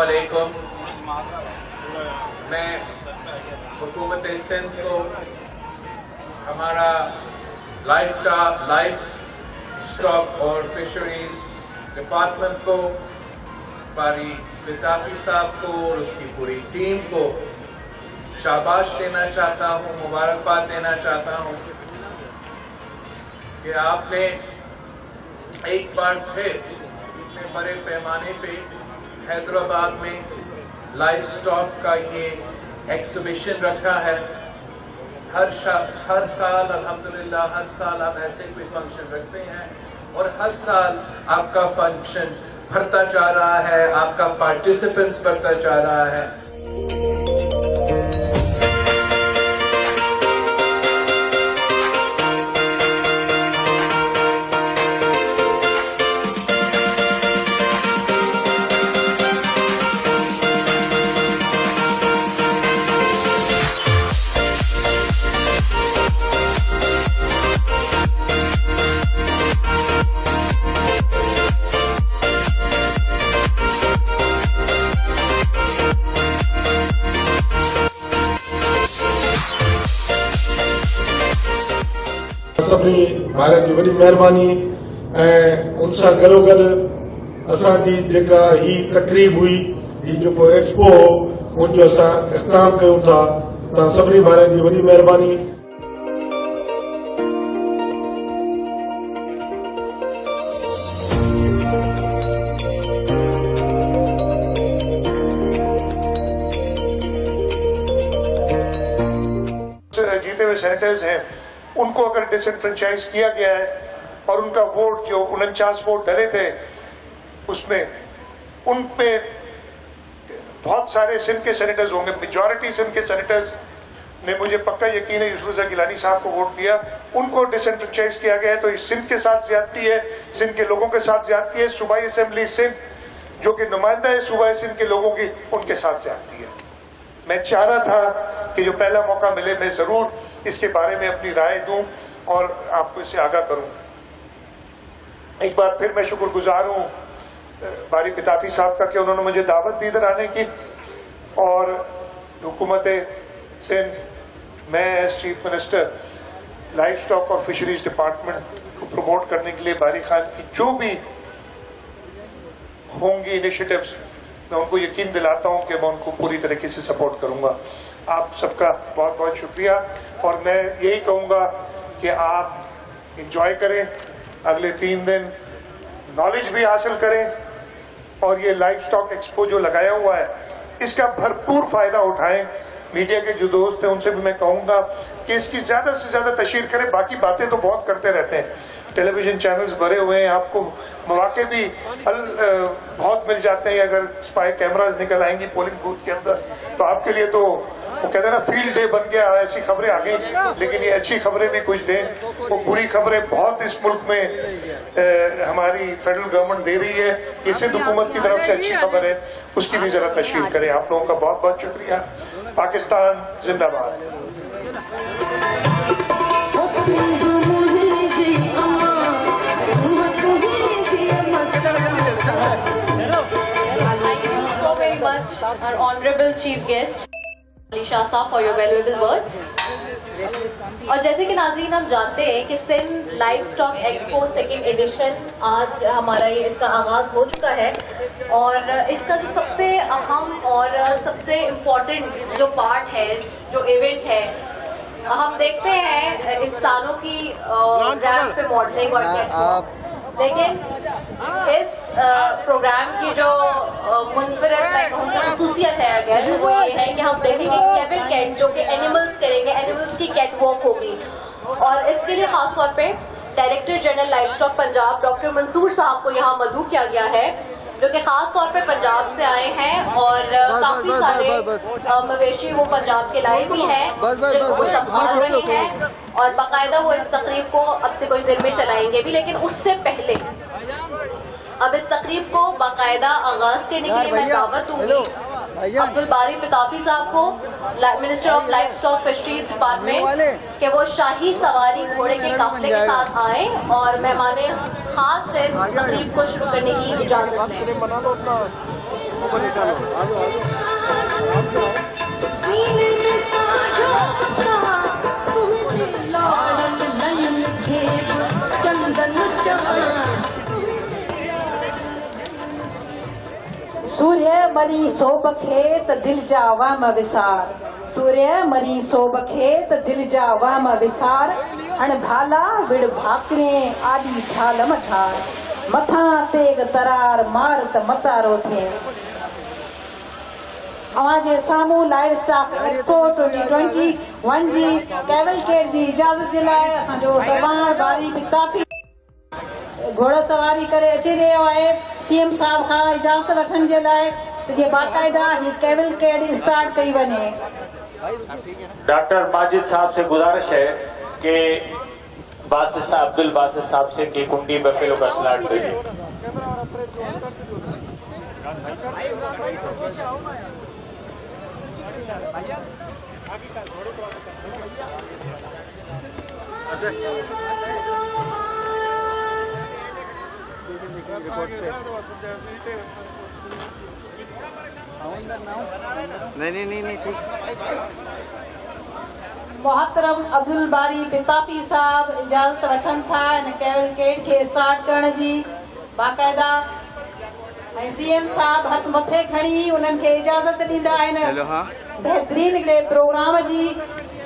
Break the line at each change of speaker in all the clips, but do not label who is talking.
अस्सलामुअलैकुम। मैं हुकूमत सिंध को हमारा लाइफ स्टॉक और फिशरीज डिपार्टमेंट को, बारी बिताफी साहब को और उसकी पूरी टीम को शाबाश देना चाहता हूं, मुबारकबाद देना चाहता हूं कि आपने एक बार फिर इतने बड़े पैमाने पे हैदराबाद में लाइफ स्टॉक का ये एग्जीबिशन रखा है। हर साल अल्हम्दुलिल्लाह हर साल आप ऐसे कोई फंक्शन रखते हैं और हर साल आपका फंक्शन बढ़ता जा रहा है, आपका पार्टिसिपेंट्स बढ़ता जा रहा है।
सभी भारत की वही मेहरबानी ऐं उन सां गॾोगॾु असांजी जेका ही तकरीब हुई, ही जेको एक्सपो हो, उनजो असां इख़्तिताम कयूं था। तव्हां सभिनी भारत की वही मेहरबानी।
जीते हुए सेनेटर्स हैं उनको अगर डिसएनफ्रेंचाइज किया गया है और उनका वोट जो 49 वोट डले थे उसमें उन पे बहुत सारे सिंध के सेनेटर्स होंगे, मेजॉरिटी सिंध के सेनेटर्स ने मुझे पक्का यकीन है यूसुफ रज़ा गिलानी साहब को वोट दिया। उनको डिसएनफ्रेंचाइज किया गया है तो इस सिंध के साथ ज्यादती है, सिंध के लोगों के साथ ज्यादती है। सूबाई असेंबली सिंध जो कि नुमाइंदा है सूबाई सिंध के लोगों की, उनके साथ ज्यादती है। मैं चाह रहा था कि जो पहला मौका मिले मैं जरूर इसके बारे में अपनी राय दूं और आपको इससे आगाह करूं। एक बार फिर मैं शुक्रगुजार हूं बारी बिताफी साहब का कि उन्होंने मुझे दावत दी इधर आने की, और हुकूमत सिंध, मैं as chief minister livestock और फिशरीज डिपार्टमेंट को प्रमोट करने के लिए बारी खान की जो भी होंगी इनिशिएटिव्स, मैं उनको यकीन दिलाता हूं कि मैं उनको पूरी तरीके से सपोर्ट करूंगा। आप सबका बहुत बहुत शुक्रिया, और मैं यही कहूंगा कि आप एंजॉय करें, अगले 3 दिन नॉलेज भी हासिल करें, और ये लाइफ स्टॉक एक्सपो जो लगाया हुआ है इसका भरपूर फायदा उठाएं। मीडिया के जो दोस्त हैं उनसे भी मैं कहूंगा कि इसकी ज्यादा से ज्यादा तशहीर करें। बाकी बातें तो बहुत करते रहते हैं, टेलीविजन चैनल्स भरे हुए हैं, आपको मौके भी बहुत मिल जाते हैं। अगर स्पाई कैमराज निकल आएंगी पोलिंग बूथ के अंदर तो आपके लिए तो वो कहते हैं ना फील्ड डे बन गया, ऐसी खबरें आ गई। लेकिन ये अच्छी खबरें भी कुछ दें, वो बुरी खबरें बहुत इस मुल्क में हमारी फेडरल गवर्नमेंट दे रही है, ये सिंध हुकूमत की तरफ से अच्छी खबर है, उसकी भी जरा तशहीर करें। आप लोगों का बहुत बहुत शुक्रिया। पाकिस्तान जिंदाबाद।
Our honorable chief guest Ali Shah Saab for your valuable words। और जैसे कि नाज़रीन हम जानते हैं कि Sindh livestock expo second edition आज हमारा इसका आगाज हो चुका है, और इसका जो सबसे अहम और सबसे इम्पोर्टेंट जो पार्ट है, जो इवेंट है, हम देखते हैं इंसानों की रैंप पे मॉडलिंग और लेकिन इस प्रोग्राम की जो मुनफरद खसूसियत है अगर वो ये है कि हम देखेंगे कैमल कैट जो कि एनिमल्स करेंगे, एनिमल्स की कैट वॉक होगी, और इसके लिए खासतौर पे director general livestock Punjab doctor Mansoor साहब को यहाँ मदऊ किया गया है, जो कि खास तौर पे पंजाब से आए हैं, और काफी सारे मवेशी वो पंजाब के लाए भी हैं जिनको वो संभाल रहे हैं, और बाकायदा वो इस तकरीब को अब से कुछ देर में चलाएंगे भी। लेकिन उससे पहले अब इस तकरीब को बाकायदा आगाज करने के लिए मैं दावत दूंगी अब्दुल बारी बिताफी साहब को, minister of life stock fisheries department, कि वो शाही सवारी घोड़े के काफिले के साथ आए और मेहमान खास से इस तकरीब को शुरू करने की इजाजत दें।
सीने में साझो तुझे लाल नयन खेब चंदन चमन
सूर्य मरी सोब खेत दिल जा वाम विसार सूर्य मरी सोब खेत दिल जा वाम विसार हण भाला विड़ भाकरे आदि ठाल मठार मथा तेग तरार मार त मतारो थे अवाजे सामू लाइव स्टॉक एक्सपो 2021 जी कैवलकेड जी इजाजत जे लाइ असांजो सरवाण बारी बि काफ़ी घोड़ा सवारी करे अची रहियो आहे सीएम साहब खां इजाज़त वठण जे लाइ जे बाकायदा ही कैवलकेड स्टार्ट कई वञे।
डॉक्टर माजिद साहब से गुजारिश है कि बासित साहब अब्दुल बासित साहब से कि कुंडी बफेलो का स्टार्ट करिए।
नहीं ठीक।
मोहतरम अब्दुल बारी पिताफी साहब इजाज़त वठन था इन कैवलकेड के स्टार्ट करण जी बाकायदा ऐं सीएम साहब हथ मथे खणी उन्हनि खे इजाज़त ॾींदा आहिनि बेहतरीन हिकिड़े प्रोग्राम जी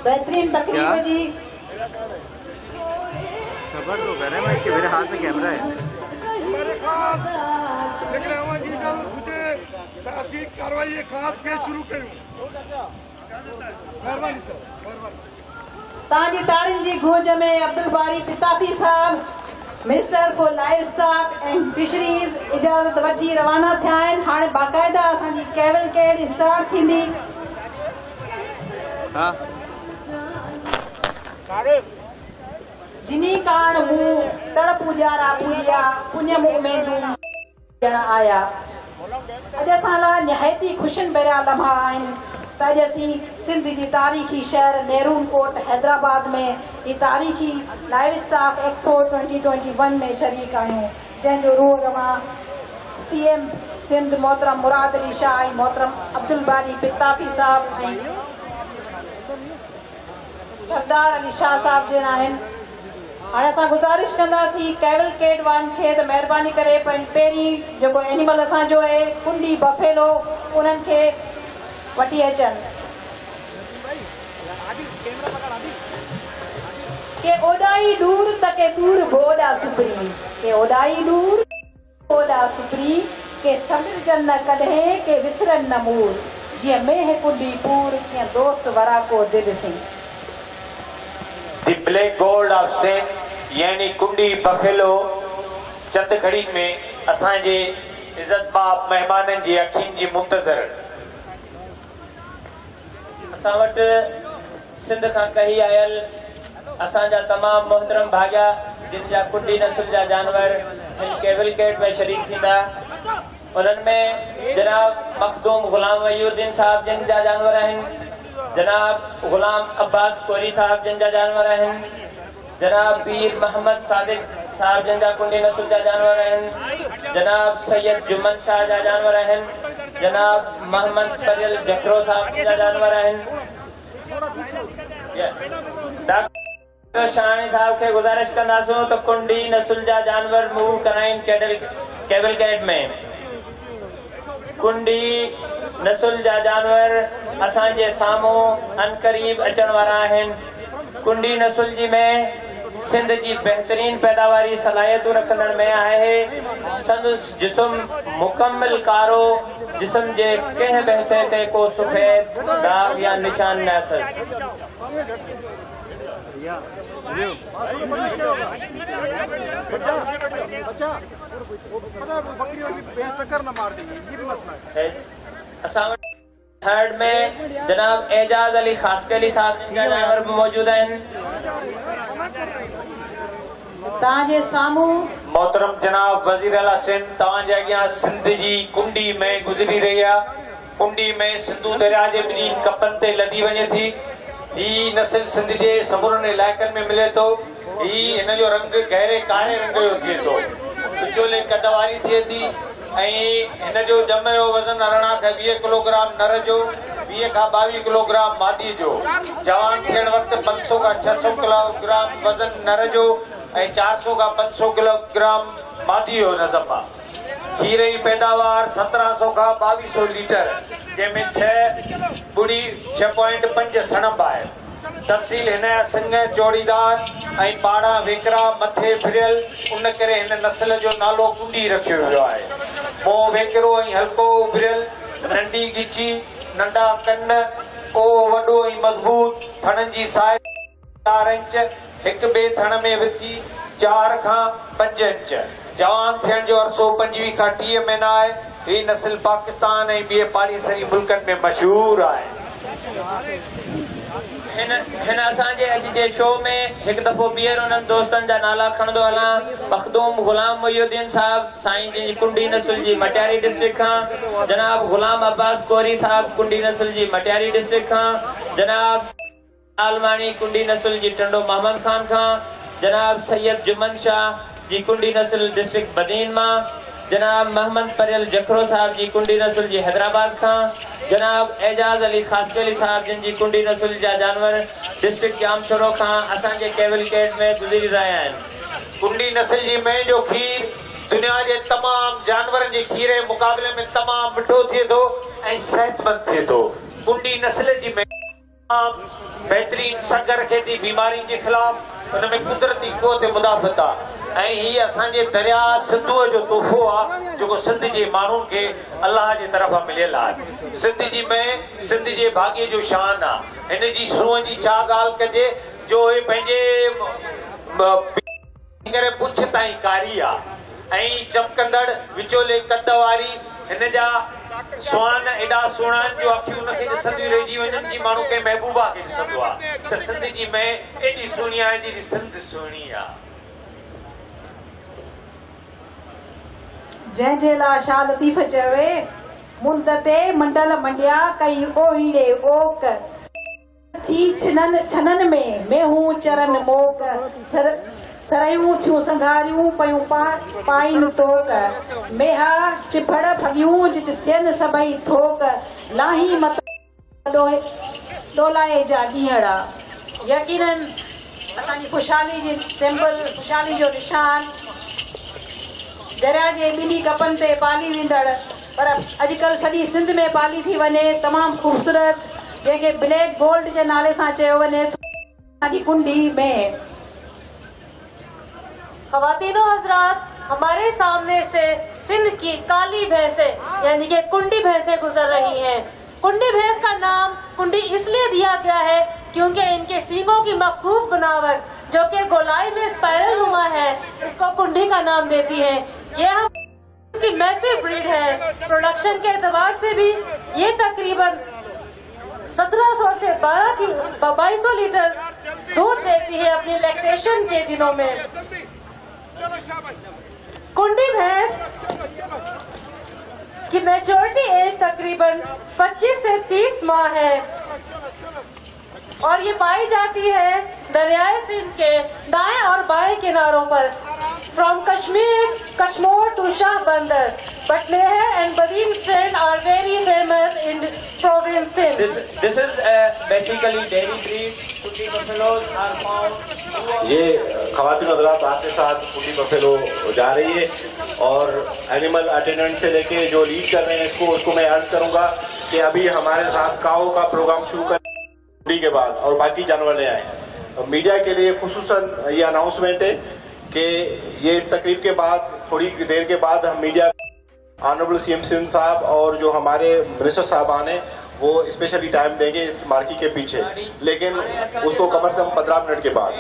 बेहतरीन तकरीब जी।
खबर तो करे मैं कि मेरे हाथ में कैमरा है।
कार्रवाई खास के शुरू कयूं। मेहरबानी सर
तव्हांजी ताड़ियुनि जी गूंज में अब्दुल बारी पिताफी साहब minister for live stock and fisheries इजाज़त वठी रवाना थिया आहिनि। हाणे बाक़ाइदा असांजी कैवलकेड स्टार्ट थींदी। जिनी काण मूं तड़ पूजारा पूजिया पुण्य मुंह में तूं ॼण आया। अॼु असां लाइ निहायती ख़ुशियुनि भरिया लम्हा आहिनि त अॼु असीं सिंध जी तारीख़ी शहर नेरून कोट हैदराबाद में ही तारीख़ी लाइव स्टॉक एक्सपो 2021 में शरीक आहियूं जंहिंजो रूह रवां सीएम सिंध मोहतरम मुराद अली शाह ऐं मोहतरम अब्दुल बारी पिताफी साहब ऐं सरदार अली शाह साहब जन आहिनि। हाणे असां गुज़ारिश कंदासीं कैवलकेड वारनि खे त महिरबानी करे पहिरीं जेको एनिमल असांजो आहे कुंडी बफेलो उन्हनि खे वठी अचनि के ओॾाई दूर त के दूर बोॾा सुपरी के ओॾाई दूर बोॾा सुपरी के समिरजन न कॾहिं के विसरन न मूर जीअं मेह कुंडी पूर कीअं दोस्त वरा को दिल सिंह।
दी ब्लैक गोल्ड ऑफ सिंध यानी कुंडी बफेलो चंद घड़ी में असांजे इज़त बाप मेहमाननि जी अखियुनि जी मुंतज़र असां वटि सिंध खां कही आयल असांजा तमाम मोहतरम भाग्या जिन जा कुंडी नस्ल जा जानवर हिन कैवलकेड में शरीक थींदा। उन्हनि में जनाब मखदूम गुलाम वहीउद्दीन साहब जिन जा जानवर आहिनि, जनाब गुलाम अब्बास कोरी साहब जिन जा जानवर आहिनि, जनाब पीर मोहम्मद सादिक साहब जिन जा कुंडी नस्ल जा जानवर आहिनि, जनाब सैयद जुम्मन शाह जा जानवर आहिनि, जनाब मोहम्मद परियल जखरो साहब जा जानवर आहिनि। डॉक्टर शाहानी साहब के गुजारिश कंदासूं तो कुंडी नस्ल जा जानवर मूव कराइनि कैवलकेड में। कुंडी नस्ल जा जानवर असांजे साम्हूं अनकरीब अचण वारा आहिनि। कुंडी नस्ल जी में सिंध जी बेहतरीन पैदावारी सलाहियतूं रखंदड़ में आहे। संदसि जिस्म मुकम्मल कारो जिस्म जे कंहिं बि हिसे ते को सफ़ेद दाग या निशान न अथसि। असां थर्ड में जनाब एजाज अली खासकली साहब जिन जा जानवर भी मौजूद आहिनि।
तव्हांजे साम्हूं
मोहतरम जनाब वजीर आला सिंध तव्हांजे अॻियां सिंध जी कुंडी में गुज़री रही आहे। कुंडी में सिंधू दरिया जे ॿिन्ही कपनि ते लधी वञे थी। ही नस्ल सिंध जे समूरनि इलाइक़नि में मिले थो। ही हिन जो रंग गहरे कारे रंग जो थिए थो, विचोले कद वारी थिए थी। इन जो ॼमयो वज़न 18 खां 20 किलोग्राम नर जो, 20 खां 22 किलोग्राम मादी जो। जवान थियण वक़्तु 500 खां 600 किलोग्राम वज़न नर जो ऐं 400 खां 500 किलोग्राम मादी जो नज़म आहे। खीर जी पैदावार 1700 खां 2200 लीटर, जंहिंमें 6.5 सणब आहे। तफ़सील हिन जा सिंग चौड़ीदार ऐं पाड़ा वेकरा मथे फिरियल, उन करे हिन नस्ल जो नालो कुंडी रखियो वियो आहे। मुंहुं वेकरो ऐं हल्को उभरियल, नंढी गिची, नंढा कन, को वॾो ऐं मज़बूत, थणनि जी साइज़ 4 इंच, हिक ॿिए थण में विधी 4 खां 5 इंच। जवान थियण जो अरसो 25 खां 30 महीना आहे। हीअ नस्ल पाकिस्तान ऐं ॿिए पाड़ेसरी मुल्कनि में मशहूर आहे। हिन असांजे अॼु जे शो में हिकु दफ़ो ॿीहर उन्हनि दोस्तनि जा नाला खणंदो हलां। मखदूम गुलाम मोहिउद्दीन साहब, साईं जी कुंडी नस्ल जी मटियारी डिस्ट्रिक्ट खां। जनाब गुलाम अब्बास कोरी साहब, कुंडी नस्ल जी मटियारी डिस्ट्रिक्ट खां। जनाब आलमानी, कुंडी नस्ल जी टंडो मोहम्मद खान खां। जनाब सैयद जुमन शाह जी, कुंडी नस्ल डिस्ट्रिक्ट बदीन मां। जनाब मोहम्मद परियल जखरो साहब जी, कुंडी नस्ल जी हैदराबाद खां। जनाब एजाज अली खासकेली साहब, जिन जी कुंडी नस्ल जा जानवर डिस्ट्रिक्ट जामशोरो खां असांजे कैवलकेड में गुज़री रहिया आहिनि। कुंडी नस्ल जी मैं जो खीर दुनिया जे तमाम जानवरनि जे खीर जे मुक़ाबले में तमाम मिठो थिए थो ऐं सेहतमंद थिए थो। कुंडी नस्ल जी मैं बेहतरीन सग रखे थी बीमारियुनि जे ख़िलाफ़, हुनमें कुदरती क़ुव्वत मुदाफ़त आहे। ऐं हीअ असांजे दरिया सिंधूअ जो तोहफ़ो आहे, जेको सिंध जे माण्हुनि खे अलाह जे तरफ़ां मिलियल आहे। सिंध जी में सिंध जे भाग्य जो शान आहे। हिन जी सूंहं जी छा ॻाल्हि कजे, जो हे पंहिंजे पुछ ताईं कारी आहे ऐं चमकंदड़ विचोले कद वारी। हिन जा सुहान एॾा सुहिणा आहिनि जो अखियूं हुनखे ॾिसंदियूं रहिजी वञनि जी माण्हू कंहिं महबूबा खे ॾिसंदो आहे। त सिंध जी में एॾी सुहिणी आहे जेॾी सिंध सुहिणी आहे।
जंहिंजे लाइ शाह लतीफ़ चवे, मुंद ते मंडल मंडिया कई ओहीड़े ओक, थी छननि में मेहूं चरन मोक, सरयूं थियूं संघारियूं पयूं पाइन तोक, मेहा चिफड़ भॻियूं जित थियनि सभई थोक, लाही मत डोलाए जा ॾींहड़ा। यकीनन असांजी ख़ुशहाली जी सिंबल, ख़ुशहाली जो निशान दरिया जे ॿिन्ही कपनि ते पाली वेंदड़, पर अॼुकल्ह सॼी सिंध में पाली थी वञे, तमामु ख़ूबसूरत, जंहिंखे ब्लैक गोल्ड जे नाले सां चयो वञे असांजी कुंडी में।
ख़वातीनो हजरात, हमारे सामने से सिंध की काली भैंसें यानी कि कुंडी भैंसें गुजर रही हैं। कुंडी भैंस का नाम कुंडी इसलिए दिया गया है क्योंकि इनके सींगों की मखसूस बनावट, जो कि गोलाई में स्पाइरल नुमा है, इसको कुंडी का नाम देती है। ये हम इसकी मैसिव ब्रीड है। प्रोडक्शन के एतबार से भी ये तकरीबन 1700 से 2200 लीटर दूध देती है अपनी लैक्टेशन के दिनों में। कुंडी भैंस की मैच्योरिटी एज तकरीबन 25 से 30 माह है और ये पाई जाती है दरियाए सिंध के दाएं और बाएं किनारों पर, फ्रॉम कश्मीर टू शाह बंदर, but Meher and Badim Sindh are very famous in province Sindh.
This is basically dairy breed. कुंडी बफेलोज are found.
ये ख़वातीन हज़रात आपके साथ कुंडी बफेलो जा रही है और एनिमल अटेंडेंट से लेके जो लीड कर रहे हैं उसको मैं अर्ज करूंगा कि अभी हमारे साथ काऊ का प्रोग्राम शुरू कर कुंडी के बाद और बाकी जानवर ले आए। मीडिया के लिए खुसूसन ये अनाउंसमेंट है कि ये इस तकरीब के बाद थोड़ी देर के बाद हम मीडिया ऑनरेबल सीएम सिंध साहब और जो हमारे मिनिस्टर साहबान हैं वो स्पेशली टाइम देंगे इस मार्की के पीछे, लेकिन उसको कम से कम 15 मिनट के बाद।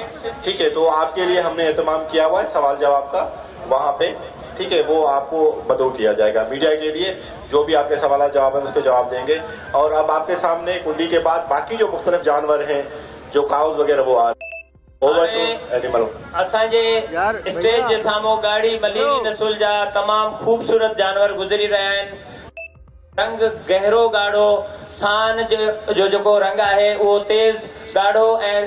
ठीक है, तो आपके लिए हमने एहतमाम किया हुआ है सवाल जवाब का वहाँ पे। ठीक है, वो आपको बदौर किया जाएगा। मीडिया के लिए जो भी आपके सवाल जवाब हैं उसके जवाब देंगे। और अब आपके सामने कुंडी के बाद बाकी जो मुख्तलिफ जानवर हैं जो काउज वगैरह वो आ रहे हैं।
असांजे स्टेज जे साम्हूं गाड़ी मलीनी नसुल जा तमाम खूबसूरत जानवर गुज़री रहिया आहिनि। रंग गहरो गाढ़ो सान जो जेको रंग आहे उहो तेज़ गाढ़ो ऐं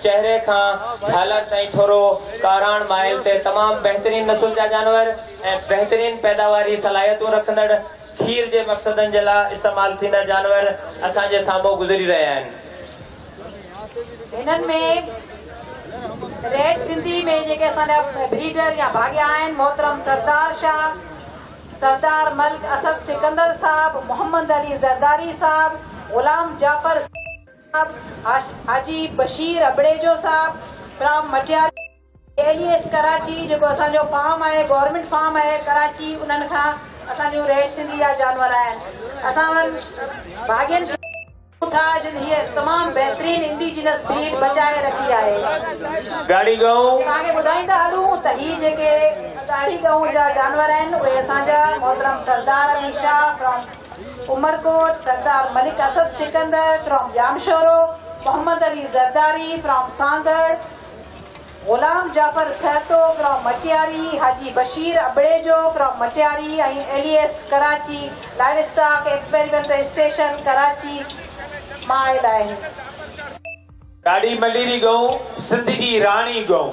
चेहरे खां झालर ताईं थोरो काराण माइल ते तमाम बेहतरीन नस्ल जा जानवर ऐं बेहतरीन पैदावारी सलाहियतूं रखंदड़ खीर जे मक़सदनि जे लाइ इस्तेमाल थींदड़ जानवर असांजे साम्हूं गुज़री रहिया आहिनि।
हिननि में रेड सिंधी में जेके असांजा ब्रीडर या भाॻिया आहिनि, मोहतरम सरदार शाह, सरदार मलिक असद सिकंदर साहब, मोहम्मद अली ज़रदारी साहब, गुलाम जाफर साहब, हाजी बशीर अबड़ेजो साहब फ्रॉम मटियारी, एलियस कराची जेको असांजो फार्म आहे, गवर्नमेंट फार्म आहे कराची, उन्हनि खां असांजो रेड सिंधी जा जानवर आहिनि। असां उन्हनि भाॻियुनि था जिन हीअ तमामु बहितरीन इंडिजिनस ब्रीड बचाए रखी आहे।
गाड़ी गऊं
तव्हांखे ॿुधाईंदा हलूं त हीअ जेके गाड़ी गऊं जा जानवर आहिनि उहे असांजा मोहतरम Sardar Ali Shah from Umarkot, Sardar Malik Asad Sikandar from Jamshoro, Mohammad Ali Zardari from Sanghar, Ghulam Jafar Sahto from Matiari, Haji Bashir Abrejo from Matiari ऐं एलियस Karachi livestock experimental station Karachi मां आयल आहिनि।
ॾाढी मलीरी गऊं सिंध जी राणी गऊं,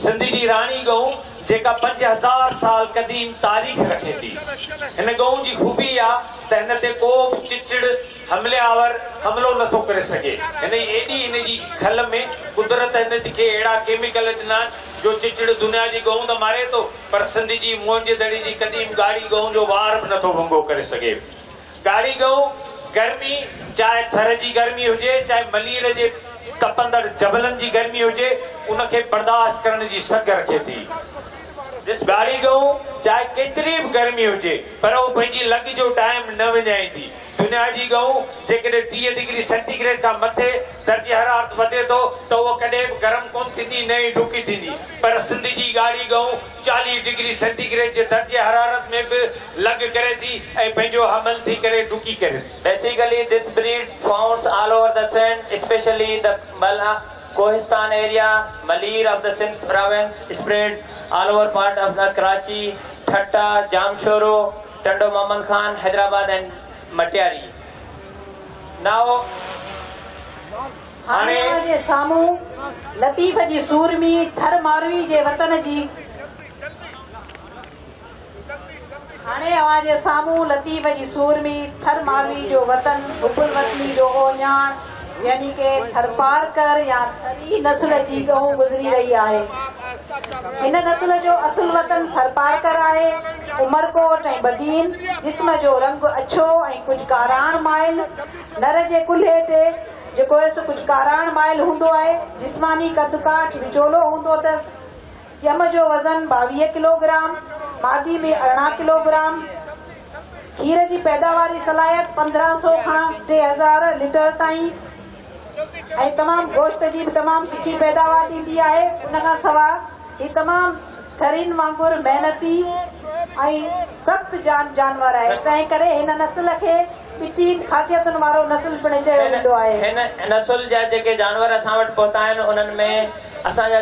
सिंध जी राणी गऊं जेका 5000 साल क़दीम तारीख़ रखे थी। हिन गऊं जी खूबी आहे त हिन ते को बि चिचड़ हमलावर हमलो नथो करे सघे। हिन एॾी जी खल में कुदरत हिन खे अहिड़ा केमिकल ॾिना जो चिचड़ दुनिया जी गऊं त मारे थो, पर सिंध जी मुंहिंजे दड़ी जी क़दीम गाड़ी गऊं जो वार बि नथो भंगो करे सघे। गाड़ी गऊं गर्मी, चाहे थर जी गर्मी हुजे, चाहे मलीर जे तपंदड़ जबलनि जी गर्मी हुजे, उनखे बर्दाश्त करण जी सघ रखे थी। गाड़ी गऊं चाहे केतिरी बि गर्मी हुजे पर उहो पंहिंजी लॻ जो टाइम न विञाईंदी। दुनिया जी गऊं जेकॾहिं 30 डिग्री सेंटीग्रेड खां मथे दर्जे हरारत वधे थो त उहो कॾहिं बि गरम कोन थींदी, न ई डुकी थींदी, पर सिंध जी गाड़ी गऊं 40 डिग्री सेंटीग्रेड जे दर्जे हरारत में बि लॻ करे थी ऐं पंहिंजो हमल थी करे डुकी करे।
Basically, this breed found all over the Sindh, especially the Kohistan area, Malir of the Sindh province, spread all over part of the Karachi, Thatta, Jamshoro, Tando Muhammad Khan, Hyderabad and Matiari. Now,
हाणे जे साम्हूं लतीफ़ जी सूरमी थर मारवी जे वतन जी हाणे अवां जे साम्हूं लतीफ़ जी सूरमी थर मारवी जो वतन हुबुल वतनी जो ओञाण यानी के थरपारकर या थरी नस्ल जी गऊं गुज़री रही आहे। हिन नस्ल जो असुल वतन थरपारकर आहे। उमरकोट ऐं बदीन, जिस्म जो रंग अछो ऐं कुझु काराण माइल, नर जे कुल्हे ते जेको कुझु काराण माइल हूंदो आहे, जिस्मानी कदकाठ विचोलो हूंदो अथसि। ॼम जो वज़न 22 किलोग्राम, मादी में 18 किलोग्राम, खीर जी पैदावारी सलाहियत 1500 खां 3000 लीटर ताईं ऐं तमामु गोश्त जी बि तमामु सुठी पैदावार थींदी आहे। उनखां सवाइ ही तमामु थरीन वांगुरु महिनती ऐं सख़्तु जानवर आहे, तंहिं करे हिन नस्ल खे पिटी ख़ासियतुनि वारो नस्ल पिणु चयो वेंदो आहे।
हिन नस्ल जा जेके जानवर असां वटि पहुता आहिनि उन्हनि में असांजा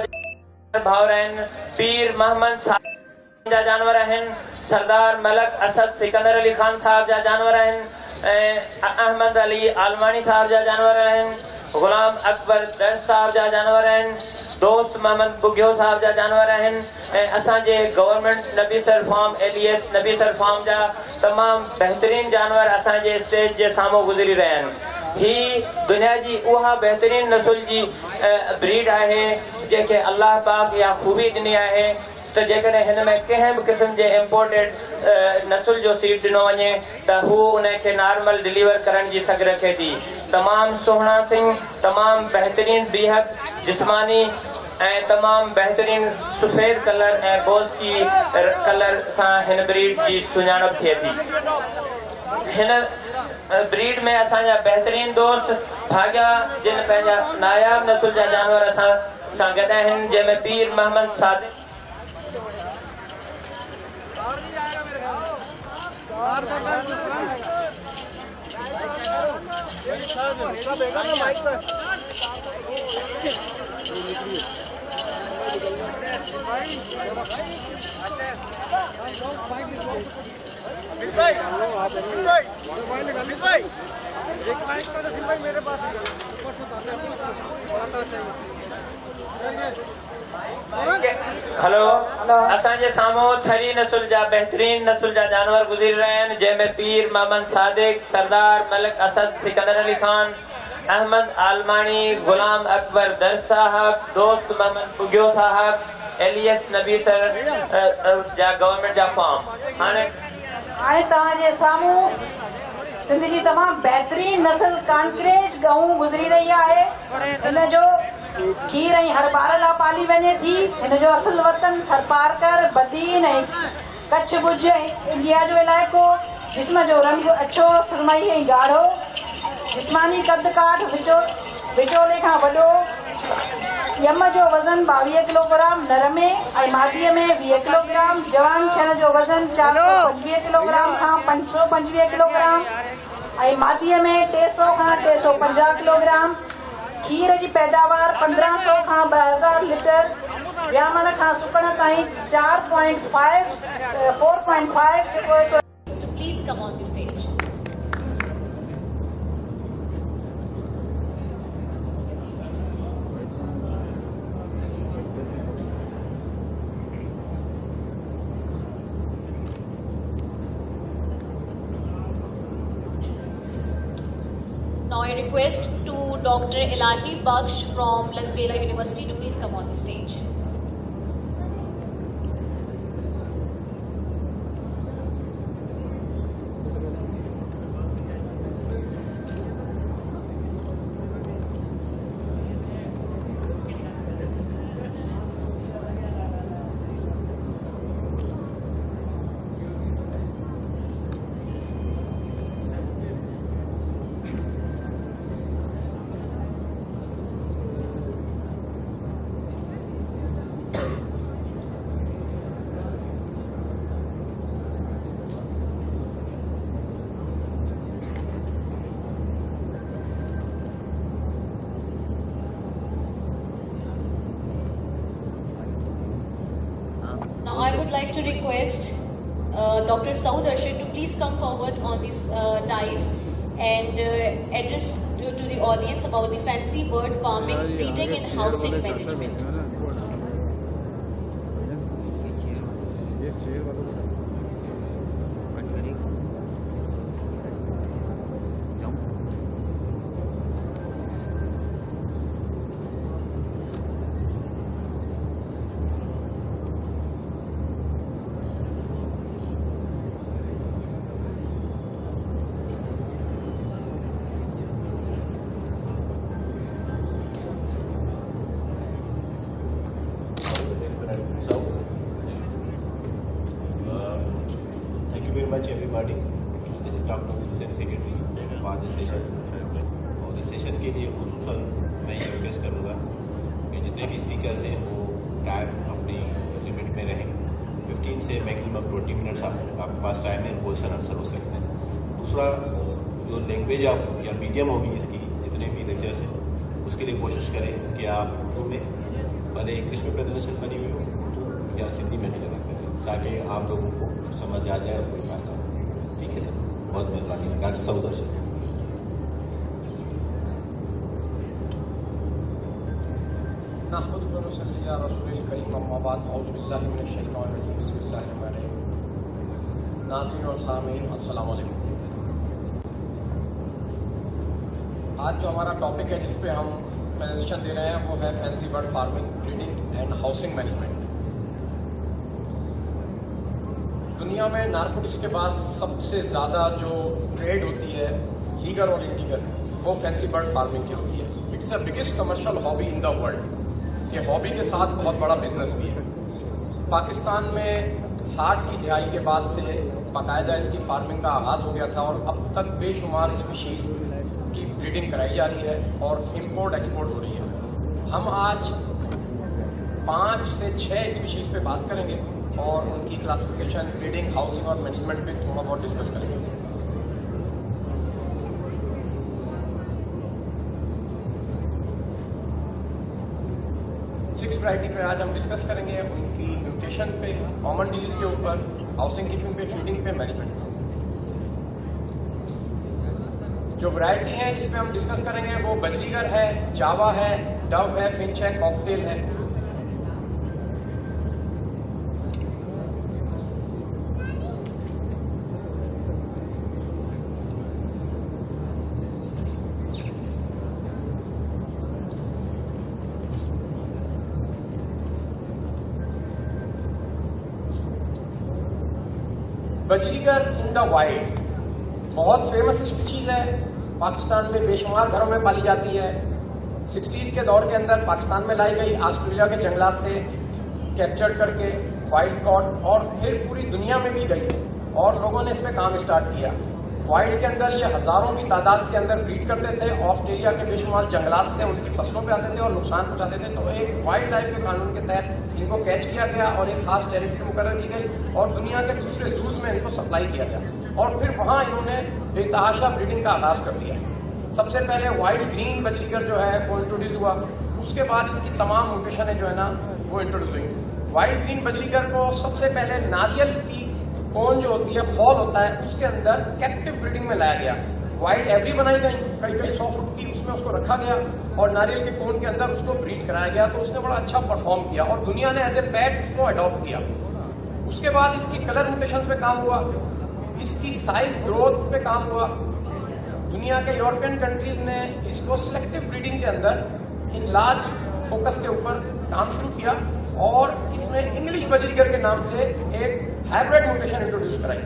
भाउर आहिनि, पीर मोहम्मद साहब जा जानवर आहिनि, सरदार मलिक असद सिकंदर अली खान साहब जा जानवर आहिनि, ऐं अहमद अली आलवानी साहब जा जानवर आहिनि, गुलाम अकबर दर्श साहब जा जानवर आहिनि, दोस्त मोहम्मद बुगियो साहब जा जानवर आहिनि, ऐं असांजे गवर्नमेंट नबीसर फार्म एलियस नबीसर फार्म जा तमामु बहितरीन जानवर असांजे स्टेज जे साम्हूं गुज़री रहिया आहिनि। ही दुनिया जी उहा बहितरीन नस्ल जी ब्रीड आहे जंहिंखे अल्लाह पाक या ख़ूबी ॾिनी आहे त जेकॾहिं हिन में कंहिं बि क़िस्म जे इम्पोर्टेड नस्ल जो सीड ॾिनो वञे त हू उनखे नॉर्मल डिलीवर करण जी सघ रखे थी। तमामु सुहिणा सिंह, तमामु बहितरीन बीहक, जिस्मानी ऐं तमामु बहितरीन सफ़ेद कलर ऐं बोस्की कलर सां हिन ब्रीड जी सुञाणप थिए थी। हिन ब्रीड में असांजा बहितरीन दोस्त भाॻिया जिन पंहिंजा नायाब नस्ल जा जानवर असां सां गॾु आहिनि, जंहिंमें पीर मोहम्मद सादिक हेलो असांजे साम्हूं थरी नसुल जा बहितरीन नसुल जा जानवर गुज़री रहिया आहिनि, जंहिंमें पीर मोहम्मद सादिक, सरदार मलिक असद, सिकंदर अली खान, अहमद आलमानी, गुलाम अकबर दर साहब, दोस्त मोहम्मद पुगियो साहब, एलियस नबी सर जा गवर्नमेंट जा फार्म हाणे
तव्हांजे साम्हूं सिंध जी तमामु बहितरीन नस्ल कांक्रेज गऊं गुज़री रही आहे। हिन जो खीर ऐं हर ॿार लाइ पाली वञे थी। हिन जो असुल वतन थरपारकर, बदीन ऐं कच्छ भुज इंडिया जो इलाइक़ो। जिस्म जो रंग अछो, सुरमई ऐं ॻाढ़ो। जिस्मानी कद काठ विचोले खां वॾो। यम जो वज़न 22 किलोग्राम, नर में ऐं मादीअ में 20 किलोग्राम। जवान थियण जो वज़न 425 किलोग्राम खां 525 किलोग्राम ऐं मादीअ में 300 खां 350 किलोग्राम। खीर जी पैदावार 1500 खां 2000 लीटर। वियामण खां सुकण ताईं 4.5
To please come on the stage. Now I request to Dr. Elahi Baksh from Lasbela University to please come on the stage. Now I would like to request Dr. Saud Arshid to please come forward on this dais and address to the audience about the fancy bird farming, breeding and housing management.
Thank you very much everybody. This is Dr. Hussain, Secretary for this session. और इस session के लिए खुसूसन मैं ये request करूँगा कि जितने भी स्पीकर्स हैं वो टाइम अपनी लिमिट में रहें। 15 से मैक्सिमम 20 मिनट्स आपके पास टाइम है, क्वेश्चन आंसर हो सकते हैं। दूसरा, जो लैंग्वेज ऑफ या मीडियम होगी इसकी, जितने भी लेक्चर्स हैं उसके लिए कोशिश करें कि आप उर्दू में, भले इंग्लिश में प्रेजेंटेशन बनी हुई हो, उर्दू या सिंधी में डिलीवर करें ताकि आप लोगों को समझ आ जाए और कोई फ़ायदा हो। ठीक है सर, बहुत मेहरबानी। डॉक्टर सऊद अर्शद।
नाज़रीन और सामीन अस्सलाम वालेकुम। आज जो हमारा टॉपिक है जिस पे हम प्रेजेंटेशन दे रहे हैं वो है fancy bird farming, breeding and housing management. दुनिया में नारकोटिक्स के बाद सबसे ज़्यादा जो ट्रेड होती है लीगल और इलीगल, वो फैंसी बर्ड फार्मिंग की होती है। It's the biggest commercial hobby in the world. ये हॉबी के साथ बहुत बड़ा बिजनेस भी है। पाकिस्तान में 60 की दिहाई के बाद से बाकायदा इसकी फार्मिंग का आगाज़ हो गया था और अब तक बेशुमार स्पीशीज़ की ब्रीडिंग कराई जा रही है और इंपोर्ट एक्सपोर्ट हो रही है। हम आज 5 से 6 स्पीशीज़ पे बात करेंगे और उनकी क्लासिफिकेशन, ब्रीडिंग, हाउसिंग और मैनेजमेंट पे थोड़ा बहुत डिस्कस करेंगे। सिक्स वैरायटी पे आज हम डिस्कस करेंगे, उनकी म्यूटेशन पे, कॉमन डिजीज़ के ऊपर, हाउसिंग कीपिंग पे, फीडिंग पे, मैनेजमेंट पे। जो वैरायटी है जिस पे हम डिस्कस करेंगे वो बजरीगर है, जावा है, डव है, फिंच है, कॉकटेल है। बजरीगर इन द वाइल्ड बहुत फेमस स्पीशीज है, पाकिस्तान में बेशुमार घरों में पाली जाती है। 60s के दौर के अंदर पाकिस्तान में लाई गई, ऑस्ट्रेलिया के जंगलात से कैप्चर करके वाइल्ड कॉट और फिर पूरी दुनिया में भी गई और लोगों ने इस पर काम स्टार्ट किया। वाइल्ड के अंदर ये हजारों की तादाद के अंदर ब्रीड करते थे, ऑस्ट्रेलिया के बेशुमार जंगलात से उनकी फसलों पे आते थे और नुकसान पहुंचाते थे। तो एक वाइल्ड लाइफ के कानून के तहत इनको कैच किया गया और एक खास टेरिटरी मुकर्रर की गई और दुनिया के दूसरे जूस में इनको सप्लाई किया गया और फिर वहां इन्होंने बेतहाशा ब्रीडिंग का आगाज कर दिया। सबसे पहले वाइल्ड ग्रीन बजरीगर जो है वो इंट्रोड्यूस हुआ, उसके बाद इसकी तमाम म्यूटेशन जो है ना वो इंट्रोड्यूस हुई। वाइल्ड ग्रीन बजरीगर को सबसे पहले नारियल की कोन जो होती है, फॉल होता है, उसके अंदर कैप्टिव ब्रीडिंग में लाया गया। वाइल्ड एवरी बनाई गई कई 100 फुट की, उसमें उसको रखा गया और नारियल के कोन के अंदर उसको ब्रीड कराया गया। तो उसने बड़ा अच्छा परफॉर्म किया और दुनिया ने एज ए पेट उसको अडॉप्ट किया। उसके बाद इसकी कलर म्यूटेशन पे काम हुआ, इसकी साइज ग्रोथ पे काम हुआ। दुनिया के यूरोपियन कंट्रीज ने इसको सिलेक्टिव ब्रीडिंग के अंदर इन लार्ज फोकस के ऊपर काम शुरू किया और इसमें इंग्लिश बजरीगर के नाम से एक हाइब्रिड म्यूटेशन इंट्रोड्यूस कराई,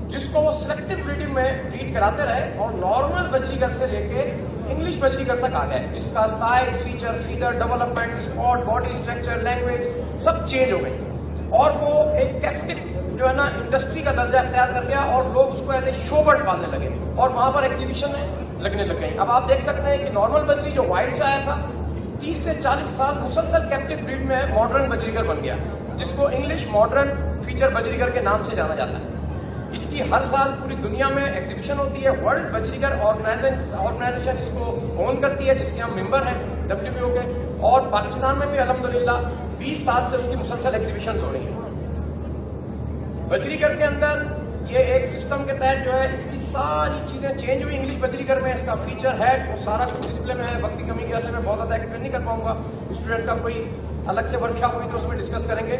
जिसको वो सिलेक्टिव ब्रीडिंग में ब्रीड कराते रहे और नॉर्मल बजरीगर से लेके इंग्लिश बजरीगर तक आ गए, जिसका size, feature, feather, development, spot, body structure, language सब चेंज हो गई और वो एक कैप्टिव जो है ना इंडस्ट्री का दर्जा इख्तियार कर गया और लोग उसको एज ए शो बर्ड पालने लगे और वहां पर एग्जीबिशन लगने लग गई। अब आप देख सकते हैं कि नॉर्मल बजरी जो वाइल्ड से आया था 30 से 40 साल मुसलसल कैप्टिव ब्रीड में मॉडर्न बजरीगर बन गया, जिसको इंग्लिश मॉडर्न फीचर बजरीगर के नाम से जाना जाता है। इसकी हर साल पूरी दुनिया में एग्जीबिशन होती है। वर्ल्ड बजरीगर ऑर्गेनाइजेशन इसको ओन करती है, जिसके हम मेंबर हैं WBO के, और पाकिस्तान में भी अल्हम्दुलिल्लाह 20 साल से उसकी मुसलसल एग्जीबिशन हो रही है। बजरीगर के अंदर ये एक सिस्टम के तहत जो है इसकी सारी चीजें चेंज हुई। इंग्लिश बजरीगर में इसका फीचर है वो सारा कुछ डिस्प्ले में है। वक्त की कमी की वजह से मैं बहुत ज्यादा एक्सप्लेन नहीं कर पाऊंगा, स्टूडेंट का कोई अलग से वर्कशॉप हुई तो उसमें डिस्कस करेंगे।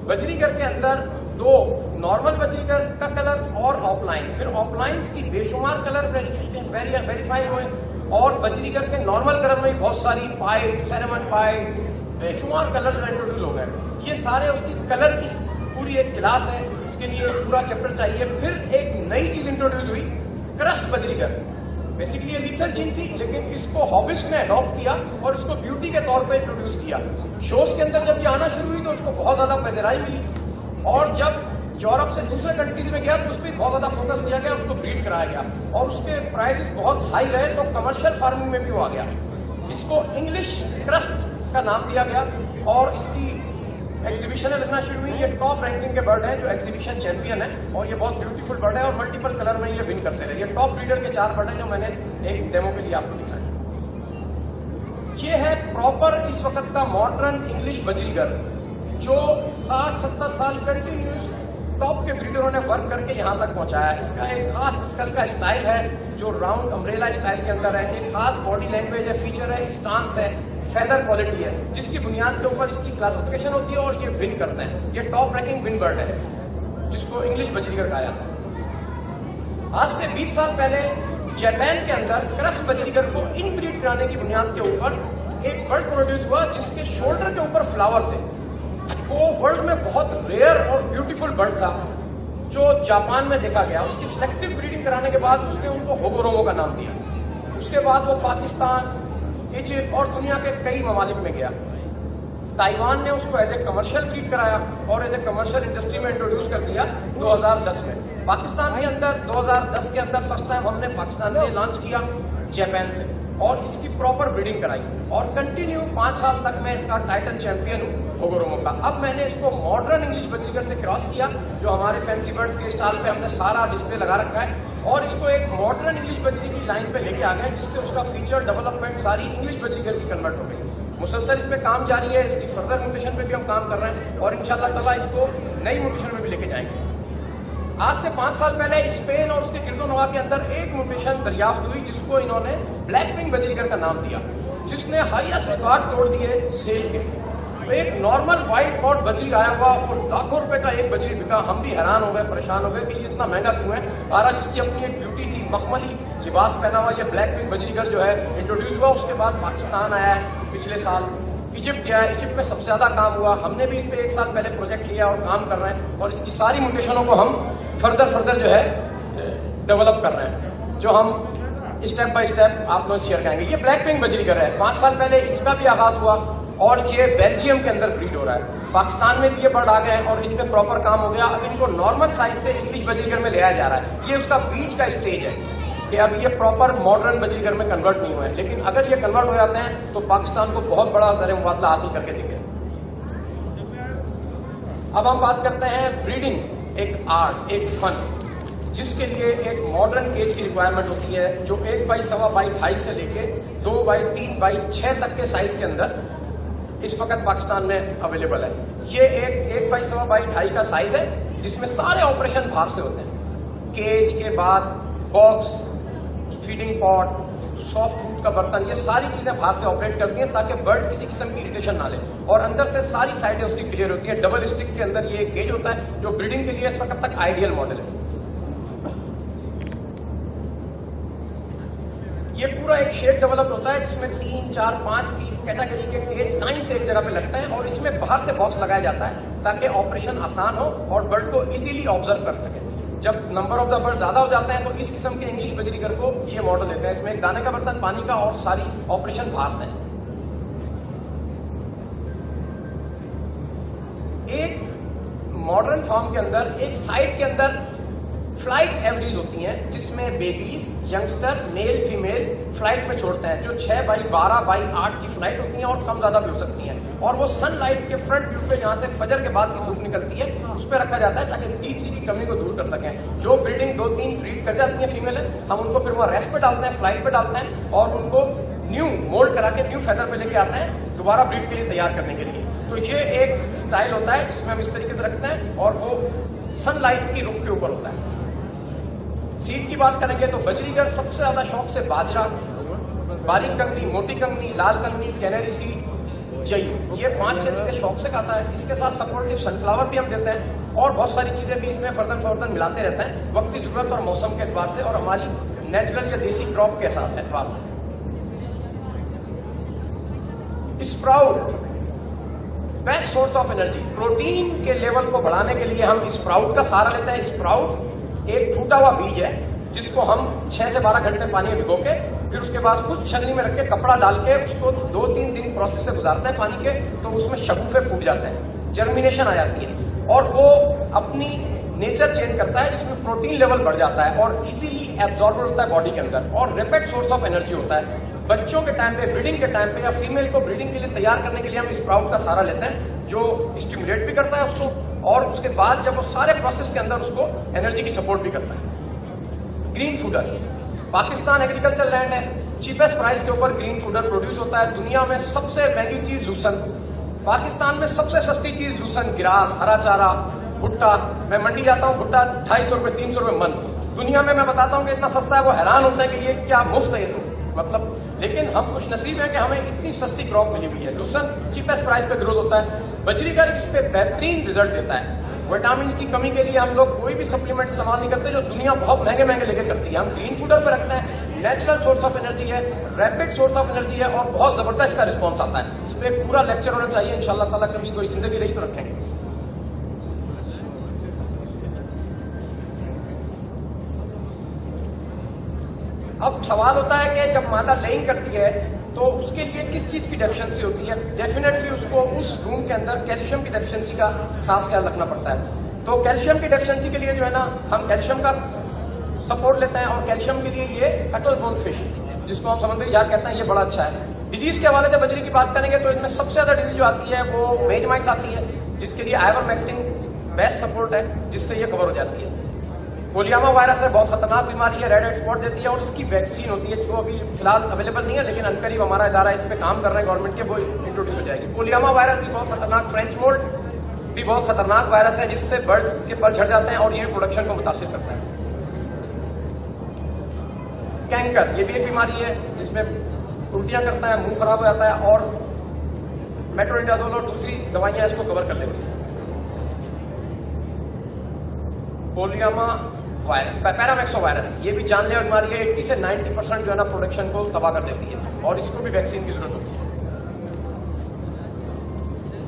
बजरीगर के अंदर दो नॉर्मल बजरीगर का कलर और ऑफलाइन, फिर ऑफलाइन की बेशुमार कलर वेरीफाई हुए और बजरीगर के नॉर्मल कलर में बहुत सारी पाइट, सेरेमन पाइट, बेशुमार कलर इंट्रोड्यूस हो गए। ये सारे उसकी कलर की पूरी एक क्लास है, इसके लिए पूरा चैप्टर चाहिए। फिर एक नई चीज इंट्रोड्यूस हुई, क्रस्ट बजरीगर। बेसिकली ये लीथल जीन थी, लेकिन इसको हॉबिस्ट ने अडॉप्ट किया और इसको ब्यूटी के तौर पे इंट्रोड्यूस किया। शोज के अंदर जब ये आना शुरू हुई तो उसको बहुत ज्यादा पजेराई मिली और जब यूरोप से दूसरे कंट्रीज में गया तो उस पर बहुत ज्यादा फोकस किया गया, उसको ब्रीड कराया गया और उसके प्राइसेस बहुत हाई रहे तो कमर्शियल फार्मिंग में भी वो आ गया। इसको इंग्लिश क्रस्ट का नाम दिया गया और इसकी एग्जीबिशन लगना शुरू हुई। ये टॉप रैंकिंग के बर्ड है जो एग्जीबिशन चैंपियन है और ये बहुत ब्यूटीफुल बर्ड है और मल्टीपल कलर में ये विन करते रहे। ये टॉप ब्रीडर के 4 बर्ड है जो मैंने एक डेमो के लिए आपको दिखाया। ये है प्रॉपर इस वक्त का मॉडर्न इंग्लिश बजरीगर जो 60-70 साल कंटिन्यूस टॉप के ब्रीडरों ने वर्क करके यहाँ तक पहुंचाया। इसका एक खास स्कल का स्टाइल है जो राउंड अम्ब्रेला स्टाइल के अंदर है। एक खास बॉडी लैंग्वेज है, फीचर है, स्टांस है, फेदर क्वालिटी है, जिसकी बुनियाद के ऊपर इसकी क्लासिफिकेशन होती है और ये विन करते हैं। ये टॉप रैंकिंग विन बर्ड है जिसको इंग्लिश बजरीगर कहा जाता है। आज से 20 साल पहले जापान के अंदर क्रस्ट बजरीगर को इनब्रीड कराने की बुनियाद के ऊपर एक बर्ड प्रोड्यूस हुआ जिसके शोल्डर के ऊपर फ्लावर थे। वो वर्ल्ड में बहुत रेयर और ब्यूटीफुल बर्ड था जो जापान में देखा गया। उसकी सिलेक्टिव ब्रीडिंग कराने के बाद उसने उनको होगोरोमो का नाम दिया। उसके बाद वो पाकिस्तान, इजिप्ट और दुनिया के कई ममालिक में गया। ताइवान ने उसको एज ए कमर्शियल ब्रीड कराया और एज ए कमर्शियल इंडस्ट्री में इंट्रोड्यूस कर दिया 2010 में। पाकिस्तान के अंदर 2010 के अंदर फर्स्ट टाइम हमने पाकिस्तान में लॉन्च किया जापान से और इसकी प्रॉपर ब्रीडिंग कराई और कंटिन्यू 5 साल तक मैं इसका टाइटल चैंपियन हूँ होगोरोमो का। अब मैंने इसको मॉडर्न इंग्लिश बजरीगर से क्रॉस किया जो हमारे फैंसी बर्ड्स के स्टॉल पे हमने सारा डिस्प्ले लगा रखा है और इसको एक मॉडर्न इंग्लिश बजरी की लाइन पे लेके आ गए, जिससे उसका फीचर डेवलपमेंट सारी इंग्लिश बजरीगर की कन्वर्ट हो गई। मुसलसल इस पे काम जारी है, इसकी फर्दर म्यूटेशन पे भी हम काम कर रहे हैं और इंशाल्लाह ताला इसको नई म्यूटेशन में भी लेके जाएंगे। आज से 5 साल पहले स्पेन और उसके गिरदोनवा के अंदर एक म्यूटेशन दरियाफ्त हुई जिसको इन्होंने ब्लैक विंग बजरीगर का नाम दिया, जिसने हाईएस्ट रिकॉर्ड तोड़ दिए सेल के। तो एक नॉर्मल व्हाइट पॉट बजरी आया हुआ, वो लाखों रुपए का एक बजरी बिका। हम भी हैरान हो गए, परेशान हो गए कि ये इतना महंगा क्यों है। बहरहाल इसकी अपनी एक ब्यूटी थी, मखमली लिबास पहना हुआ ये ब्लैक विंग बजरीगर जो है इंट्रोड्यूस हुआ। उसके बाद पाकिस्तान आया है पिछले साल, इजिप्ट गया है, इजिप्ट में सबसे ज्यादा काम हुआ। हमने भी इस पे 1 साल पहले प्रोजेक्ट लिया और काम कर रहे हैं, और इसकी सारी म्यूटेशनों को हम फर्दर जो है डेवलप कर रहे हैं, जो हम स्टेप बाय स्टेप आप लोग शेयर करेंगे। ये ब्लैक विंग बजरीगर है, 5 साल पहले इसका भी आगाज हुआ और ये बेल्जियम के अंदर ब्रीड हो रहा है। पाकिस्तान में भी ये बर्ड आ गए हैं और इनमें प्रॉपर काम हो गया। अब इनको नॉर्मल साइज से इंग्लिश बजरीगर में ले आया जा रहा है। ये उसका बीच का स्टेज है कि अब ये प्रॉपर मॉडर्न बजरीगर में कन्वर्ट नहीं हुए हैं, लेकिन अगर ये कन्वर्ट हो जाते हैं तो पाकिस्तान को बहुत बड़ा ज़र मुबादला हासिल करके देंगे। अब हम बात करते हैं ब्रीडिंग, एक आर्ट, एक फन, जिसके लिए एक मॉडर्न केज की रिक्वायरमेंट होती है, जो 1 बाई 1.25 बाई 2.5 से लेके 2 बाई 3 बाई 6 तक के साइज के अंदर इस वक्त पाकिस्तान में अवेलेबल है। ये एक 1 बाई 1.25 बाई 2.5 का साइज है, जिसमें सारे ऑपरेशन बाहर से होते हैं। केज के बाद box, feeding pot, soft food का बर्तन, ये सारी चीजें बाहर से ऑपरेट करती हैं ताकि बर्ड किसी किस्म की इरिटेशन ना ले, और अंदर से सारी साइडें उसकी क्लियर होती है। डबल स्टिक के अंदर ये केज होता है, जो ब्रीडिंग के लिए इस वक्त तक आइडियल मॉडल है। ये पूरा एक शेड डेवलप होता है जिसमें 3, 4, 5 की कैटेगरी के केज लाइन से एक जगह पे लगते हैं, और इसमें बाहर से बॉक्स लगाया जाता है ताकि ऑपरेशन आसान हो और बर्ड को इजीली ऑब्जर्व कर सके। जब नंबर ऑफ द बर्ड ज्यादा हो जाते हैं तो इस किस्म के इंग्लिश बजरीगर को ये मॉडल देते हैं। इसमें एक दाने का बर्तन, पानी का, और सारी ऑपरेशन बाहर से। एक मॉडर्न फार्म के अंदर एक साइड के अंदर फ्लाइट एवरेज होती हैं, जिसमें babies, youngster, male female flight में छोड़ते हैं, जो 6 बाई 12 बाई 8 की फ्लाइट होती हैं और कम ज्यादा भी हो सकती हैं। और वो सनलाइट के फ्रंट व्यू पे, जहां से फजर के बाद की धूप निकलती है, उस पर रखा जाता है ताकि D3 की कमी को दूर कर सकें। जो ब्रीडिंग 2-3 ब्रीड कर जाती हैं फीमेल है, हम उनको फिर वहां रेस्ट पे डालते हैं, फ्लाइट पे डालते हैं, और उनको न्यू मोल्ड करा के न्यू फेदर पे लेके आते हैं दोबारा ब्रीड के लिए तैयार करने के लिए। तो ये एक स्टाइल होता है जिसमें हम इस तरीके से रखते हैं, और वो सनलाइट की रुख के ऊपर होता है। सीड की बात करेंगे तो बजरीगर सबसे ज्यादा शौक से बाजरा, बारीक कंगनी, मोटी कंगनी, लाल कंगनी, कैनरी सीड, जई, ये 5-6 चीजें शौक से खाता है। इसके साथ सपोर्टिव सनफ्लावर भी हम देते हैं, और बहुत सारी चीजें भी इसमें फर्दन मिलाते रहते हैं वक्त की जरूरत और मौसम के एतबार से, और हमारी नेचुरल या देसी क्रॉप के साथ एतबार से। Sprout best source of energy, protein के लेवल को बढ़ाने के लिए हम स्प्राउट का सहारा लेते हैं। स्प्राउट एक फूटा हुआ बीज है जिसको हम 6 से 12 घंटे पानी में भिगो के, फिर उसके बाद कुछ छलनी में रख के कपड़ा डाल के उसको 2-3 दिन प्रोसेस से गुजारते हैं पानी के, तो उसमें शगुफे फूट जाते हैं, जर्मिनेशन आ जाती है, और वो अपनी नेचर चेंज करता है, जिसमें प्रोटीन लेवल बढ़ जाता है और इजीली एब्जॉर्ब होता है बॉडी के अंदर, और रैपिड सोर्स ऑफ एनर्जी होता है। बच्चों के टाइम पे, ब्रीडिंग के टाइम पे, या फीमेल को ब्रीडिंग के लिए तैयार करने के लिए हम स्प्राउट का सहारा लेते हैं, जो स्टिमुलेट भी करता है उसको, और उसके बाद जब वो सारे प्रोसेस के अंदर उसको एनर्जी की सपोर्ट भी करता है। Green fodder, Pakistan agriculture land है, चीपेस्ट प्राइस के ऊपर ग्रीन फूडर प्रोड्यूस होता है। दुनिया में सबसे महंगी चीज लूसन, पाकिस्तान में सबसे सस्ती चीज लूसन, ग्रास, हरा चारा, भुट्टा। मैं मंडी जाता हूँ, भुट्टा 250 रुपए 300 रुपए मन। दुनिया में मैं बताता हूँ कि इतना सस्ता है, वो हैरान होते हैं कि ये क्या मुफ्त है ये तो, मतलब। लेकिन हम खुश नसीब हैं कि हमें इतनी सस्ती क्रॉप मिली हुई है। लूसन चीपेस्ट प्राइस पे ग्रोथ होता है। बजरीगर इस पे बेहतरीन रिजल्ट देता है। विटामिन की कमी के लिए हम लोग कोई भी सप्लीमेंट इस्तेमाल नहीं करते, जो दुनिया बहुत महंगे लेके करती है। हम ग्रीन फूडर पे रखते हैं, नेचुरल सोर्स ऑफ एनर्जी है, रैपिड सोर्स ऑफ एनर्जी है, और बहुत जबरदस्त इसका रिस्पॉन्स आता है। इस पर एक पूरा लेक्चर होना चाहिए इंशाल्लाह ताला, कभी कोई जिंदगी रही तो रखेंगे। अब सवाल होता है कि जब मादा लेइंग करती है तो उसके लिए किस चीज की डेफिशिएंसी होती है। डेफिनेटली उसको उस रूम के अंदर कैल्शियम की डेफिशिएंसी का खास ख्याल रखना पड़ता है। तो कैल्शियम की डेफिशिएंसी के लिए जो है ना, हम कैल्शियम का सपोर्ट लेते हैं, और कैल्शियम के लिए ये कटल बोन फिश, जिसको हम समुद्री झाग कहते हैं, ये बड़ा अच्छा है। डिजीज के हवाले से बजरी की बात करेंगे तो इसमें सबसे ज्यादा डिजीज जो आती है वो मेज माइट्स आती है, जिसके लिए आइवरमेक्टिन बेस्ट सपोर्ट है, जिससे ये कवर हो जाती है। पोलियामा वायरस है, बहुत खतरनाक बीमारी है, रेड हेड स्पॉट देती है, और इसकी वैक्सीन होती है, जो अभी फिलहाल अवेलेबल नहीं है, लेकिन अनकरीब हमारा इदारा इस पे काम कर रहे हैं गवर्नमेंट के, वो इंट्रोड्यूस हो जाएगी। पोलियामा वायरस भी बहुत खतरनाक, फ्रेंच मोल्ड, भी बहुत खतरनाक वायरस है जिससे बर्ड के पर झड़ जाते हैं और ये प्रोडक्शन को मुतासिर करता है। कैंकर, ये भी एक बीमारी है जिसमें उल्टियां करता है, मुंह खराब हो जाता है और मेट्रोनिडाजोल और दूसरी दवाइयां इसको कवर कर लेती हैं। पोलियामा वायरस, पैरामैक्सो वायरस, ये भी जानलेवा बीमारी है। 80 से 90% जो है ना प्रोडक्शन को तबाह कर देती है और इसको भी वैक्सीन की जरूरत होती है।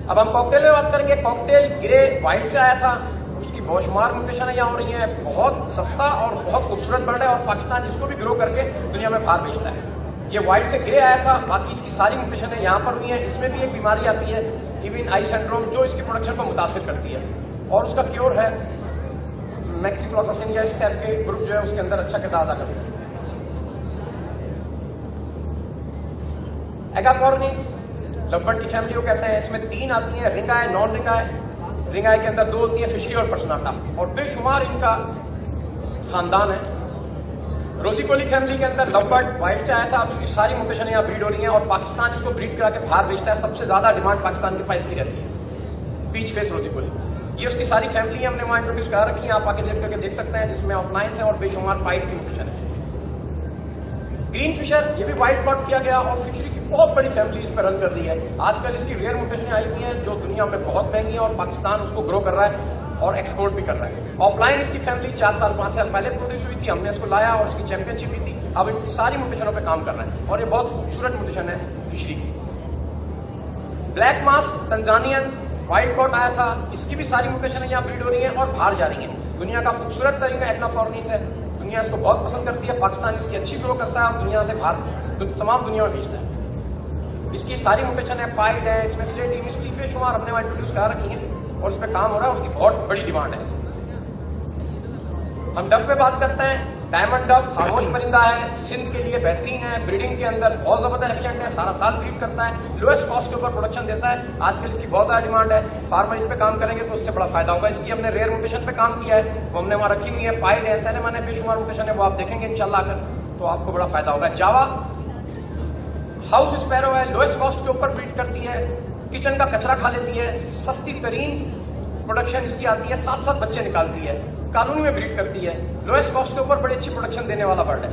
अब हम कॉकटेल में बात करेंगे। कॉकटेल ग्रे वाइट से आया था, उसकी बेशुमार म्यूटेशन यहाँ हो रही है। बहुत सस्ता और बहुत खूबसूरत बर्ड है और पाकिस्तान इसको भी ग्रो करके दुनिया में बाहर बेचता है। ये वाइट से ग्रे आया था, बाकी इसकी सारी म्यूटेशन है यहाँ पर हुई है। इसमें भी एक बीमारी आती है इविन आई सिंड्रोम, जो इसकी प्रोडक्शन को मुतासिर करती है और उसका क्योर है मैक्सिफ्लोक्सासिन या इस टाइप के ग्रुप जो है उसके अंदर अच्छा किरदार अदा करते हैं। एगाकॉर्निस लवबर्ड की फैमिली को कहते हैं। इसमें 3 आती हैं, रिंग आय, नॉन रिंग आय। रिंग आय के अंदर 2 होती है, फिशरी और पर्सनाटा, और बेशुमार इनका खानदान है। रोजीकोली फैमिली के अंदर लवबर्ड वाइल्ड से आया था, अब उसकी सारी म्यूटेशन यहाँ ब्रीड हो रही हैं और पाकिस्तान इसको ब्रीड करा के बाहर बेचता है। सबसे ज्यादा डिमांड पाकिस्तान के पास की रहती है पीच फेस रोजीकोली। ये उसकी सारी फैमिली हमने वहां इंट्रोड्यूस करा रखी है, आप आके चेक करके देख सकते हैं, जिसमें ऑफलाइंस है और बेशुमार पाइप की म्यूटेशन है। ग्रीन फिशर, ये भी वाइट प्लॉट किया गया और फिशरी की बहुत बड़ी फैमिली इस पर रन कर रही है। आजकल इसकी रेयर म्यूटेशन आई हुई हैं जो दुनिया में बहुत महंगी है और पाकिस्तान उसको ग्रो कर रहा है और एक्सपोर्ट भी कर रहा है। ऑफलाइन इसकी फैमिली 4 साल 5 साल पहले प्रोड्यूस हुई थी, हमने इसको लाया और इसकी चैंपियनशिप भी थी। अब इनकी सारी म्यूटेशनों पे काम कर रहा है और ये बहुत खूबसूरत म्यूटेशन है फिशरी की। ब्लैक मास्क तंजानियन वाइट कॉट आया था, इसकी भी सारी म्यूटेशन यहाँ ब्रीड हो रही है और बाहर जा रही है। दुनिया का खूबसूरत तरीन एग्नाफॉर्निस है, दुनिया इसको बहुत पसंद करती है। पाकिस्तान इसकी अच्छी ग्रो करता है और दुनिया से बाहर तमाम दुनिया में बेचता है। इसकी सारी म्यूटेशन है, पाइड है, इसमें स्लेटी मिस्टी बेशुमार हमने वहां इंट्रोड्यूस करा रखी है और इस पर काम हो रहा है, उसकी बहुत बड़ी डिमांड है। हम डव पे बात करते हैं। डायमंड डव खामोश परिंदा है, सिंध के लिए बेहतरीन है, ब्रीडिंग के अंदर बहुत जबरदस्त एफिशिएंट है, सारा साल ब्रीड करता है, लोएस्ट कॉस्ट के ऊपर प्रोडक्शन देता है। आजकल इसकी बहुत ज्यादा डिमांड है, फार्मर इस पे काम करेंगे तो उससे बड़ा फायदा होगा। इसकी हमने रेयर म्यूटेशन पे काम किया है, वो हमने वहां रखी हुई है। पाइड है, सैलेमन है, बेशुमार म्यूटेशन है, वो आप देखेंगे इंशाल्लाह आकर तो आपको बड़ा फायदा होगा। जावा हाउस स्पैरो है, लोएस्ट कॉस्ट के ऊपर ब्रीड करती है, किचन का कचरा खा लेती है, सस्ती तरीन प्रोडक्शन इसकी आती है, 7-7 बच्चे निकालती है, कॉलोनी में ब्रीड करती है, लोएस्ट कॉस्ट के ऊपर बड़ी अच्छी प्रोडक्शन देने वाला बर्ड है।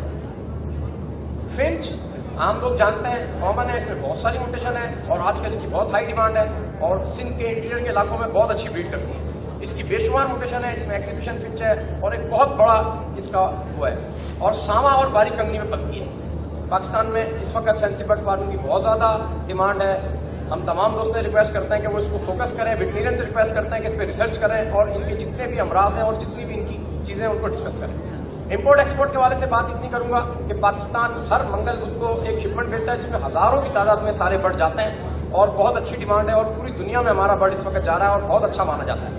फिंच आम लोग जानते हैं, कॉमन है, इसमें बहुत सारी म्यूटेशन है और आजकल इसकी बहुत हाई डिमांड है और सिंध के इंटीरियर के इलाकों में बहुत अच्छी ब्रीड करती है। इसकी बेशुमार म्यूटेशन है, इसमें एग्जीबिशन फिंच है और एक बहुत बड़ा इसका वो है। और सामा और बारीक कंगनी में पलती है। पाकिस्तान में इस वक्त फैंसी बर्ड फार्मिंग की बहुत ज्यादा डिमांड है। हम तमाम दोस्तों से रिक्वेस्ट करते हैं कि वो इसको फोकस करें, वेटरनरियन से रिक्वेस्ट करते हैं कि इस पर रिसर्च करें और इनके जितने भी अमराज हैं और जितनी भी इनकी चीजें हैं उनको डिस्कस करें। इंपोर्ट एक्सपोर्ट के वाले से बात इतनी करूंगा कि पाकिस्तान हर मंगल बुध को एक शिपमेंट भेजता है जिसमें हजारों की तादाद में सारे बर्ड जाते हैं और बहुत अच्छी डिमांड है और पूरी दुनिया में हमारा बर्ड इस वक्त जा रहा है और बहुत अच्छा माना जाता है।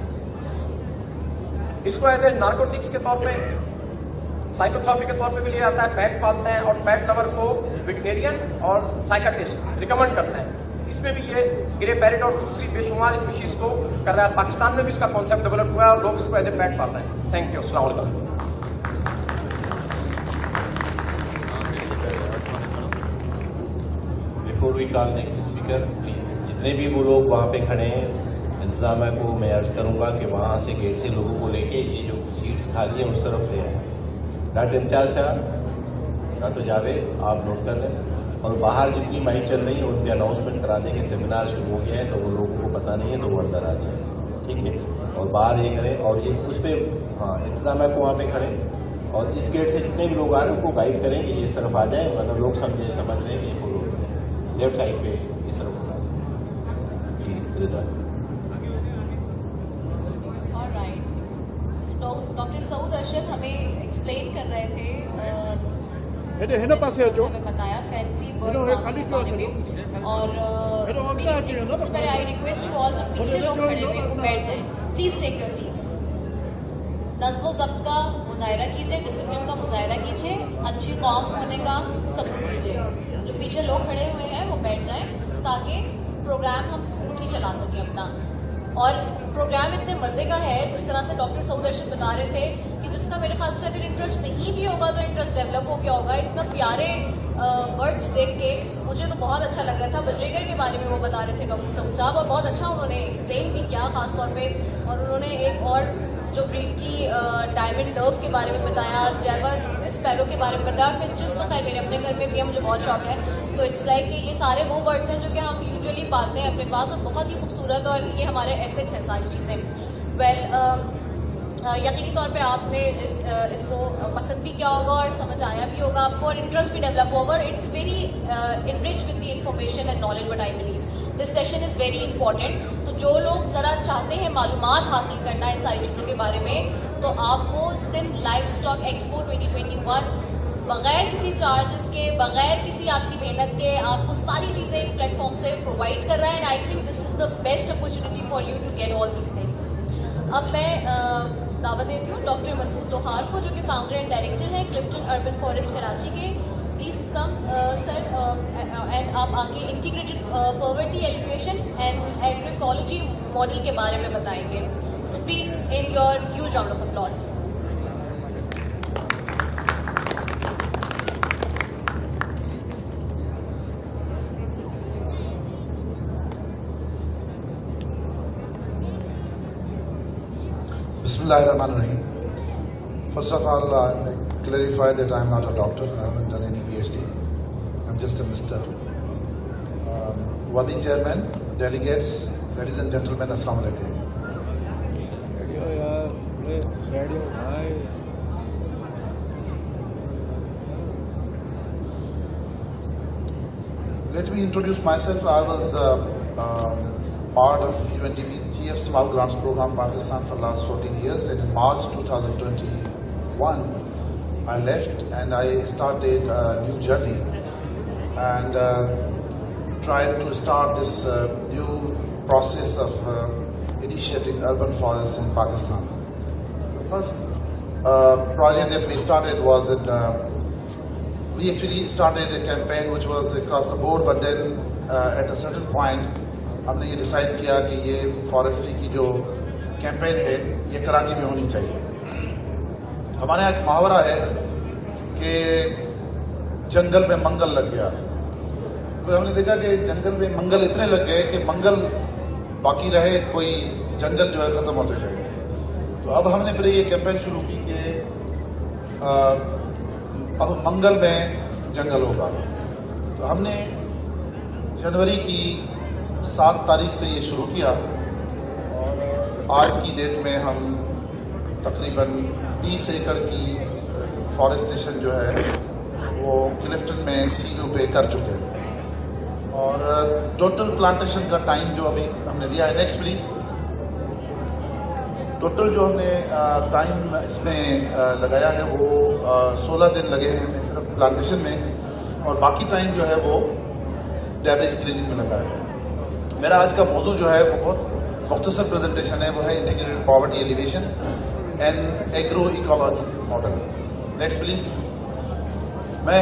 इसको एज ए नार्कोटिक्स के तौर पर, साइकोथेरेपी के तौर पे भी लिया जाता है। पेट्स पालते हैं और पेट लवर को वेटरनरियन और साइकियाट्रिस्ट रिकमेंड करते हैं। इसमें भी ये ग्रे पैरेट और दूसरी बेशुमार स्पीशीज को कर रहा है। पाकिस्तान में भी इसका कॉन्सेप्ट डेवलप हुआ है और लोग इसको एज ए पेट पालते हैं। थैंक यू, अस्सलाम वालेकुम।
Before we call next speaker, please जितने भी वो लोग वहाँ पे खड़े हैं, इंतजामिया को मैं अर्ज करूंगा कि वहाँ से गेट से लोगों को लेके ये जो सीट्स खाली हैं उस तरफ ले आए। डॉक्टर इम्तियाज साहब, डॉक्टर जावेद, आप नोट कर लें और बाहर जितनी माइक चल रही है उन पर अनाउंसमेंट करा दें कि सेमिनार शुरू हो गया है, तो वो लोगों को पता नहीं है तो वो अंदर आ जाए, ठीक है। और बाहर ये करें और ये उस पर हाँ इंतजामिया को वहाँ पे खड़े और इस गेट से जितने भी लोग आ रहे हैं उनको गाइड करें कि ये तरफ आ जाए, वरना लोग समझ रहे हैं कि ये फॉलो करें लेफ्ट साइड पे इस तरफ होना जी। रिदा
डॉक्टर सऊद अरशद हमें एक्सप्लेन कर रहे थे, हमें बताया फैंसी बर्ड फार्मिंग के बारे में और सबसे पहले आई रिक्वेस्ट टू ऑल जो पीछे लोग खड़े हुए वो बैठ जाएं, प्लीज टेक योर सीट्स। नज़्म ज़ब्त का मुजाहिरा कीजिए, डिसिप्लिन का मुजाहिरा कीजिए, अच्छी कौम होने का सबूत दीजिए। जो पीछे लोग खड़े हुए हैं वो बैठ जाएं ताकि प्रोग्राम हम स्मूथली चला सकें अपना। और प्रोग्राम इतने मजे का है, जिस तरह से डॉक्टर सऊदर्शन बता रहे थे कि जिसका मेरे ख्याल से अगर इंटरेस्ट नहीं भी होगा तो इंटरेस्ट डेवलप हो गया होगा। इतना प्यारे बर्ड्स देख के मुझे तो बहुत अच्छा लग रहा था। बजरीगर के बारे में वो बता रहे थे डॉक्टर सऊद साहब, और बहुत अच्छा उन्होंने एक्सप्लेन भी किया खासतौर पे। और उन्होंने एक और जो ब्रीड की डायमंड डर्व के बारे में बताया, जैवा स्पैरो के बारे में बताया। फिंचेस तो खैर मेरे अपने घर में भी है, मुझे बहुत शौक है। तो इट्स लाइक कि ये सारे वो बर्ड्स हैं जो कि हम यूजुअली पालते हैं अपने पास, और बहुत ही खूबसूरत, और ये हमारे एसेट्स हैं सारी चीज़ें। वेल यकीनी तौर पे आपने इसको पसंद भी किया होगा और समझ आया भी होगा आपको, और इंटरेस्ट भी डेवलप होगा। और it's very enrich with the information and knowledge, what I believe this session is very important. तो जो लोग ज़रा चाहते हैं मालूमात हासिल करना इन सारी चीज़ों के बारे में, तो आपको सिंध लाइव स्टॉक एक्सपो 2021 बगैर किसी चार्जेस के, बगैर किसी आपकी मेहनत के, आपको सारी चीज़ें एक प्लेटफॉर्म से प्रोवाइड कर रहा है। And I think this is the best opportunity for you to get all these things. अब मैं दावत देती हूँ डॉक्टर मसूद लोहार को, जो कि फाउंडर एंड डायरेक्टर हैं क्लिफ्टन अर्बन फॉरेस्ट कराची के। प्लीज़ कम सर, एंड आप आके integrated poverty alleviation and agroecology model के बारे में बताएंगे। So please in your huge round of applause.
Bismillahirrahmanirrahim. First of all, I clarify that I am not a doctor. I haven't done any PhD. I'm just a Mr. Wadi Chairman, delegates, ladies and gentlemen, Assalamu Alaikum. Let me introduce myself. I was part of UNDP's GF Small Grants Program Pakistan for the last 14 years, and in March 2021 I left and I started a new journey and tried to start this new process of initiating urban forests in Pakistan. The first project that we started was that we actually started a campaign which was across the board, but then at a certain point हमने ये decide किया कि ये forestry की जो campaign है ये कराची में होनी चाहिए। हमारे यहाँ एक मुहावरा है कि जंगल में मंगल लग गया। तो हमने देखा कि जंगल में मंगल इतने लग गए कि मंगल बाकी रहे, कोई जंगल जो है ख़त्म होते रहे। तो अब हमने फिर ये कैंपेन शुरू की कि अब मंगल में जंगल होगा। तो हमने जनवरी की 7 तारीख से ये शुरू किया, और आज की डेट में हम तकरीबन 20 एकड़ की फॉरेस्टेशन जो है वो क्लिफ्टन में सी ग्रुप पे कर चुके हैं। और टोटल प्लांटेशन का टाइम जो अभी हमने लिया है, नेक्स्ट प्लीज, टोटल जो हमने टाइम इसमें लगाया है वो 16 दिन लगे हैं हमें सिर्फ प्लांटेशन में, और बाकी टाइम जो है वो डेब्रिज क्लीनिंग में लगा है। मेरा आज का मौजू जो है वो बहुत मुख्तसर प्रेजेंटेशन है, वो है integrated poverty alleviation and agro ecology model. Next please. मैं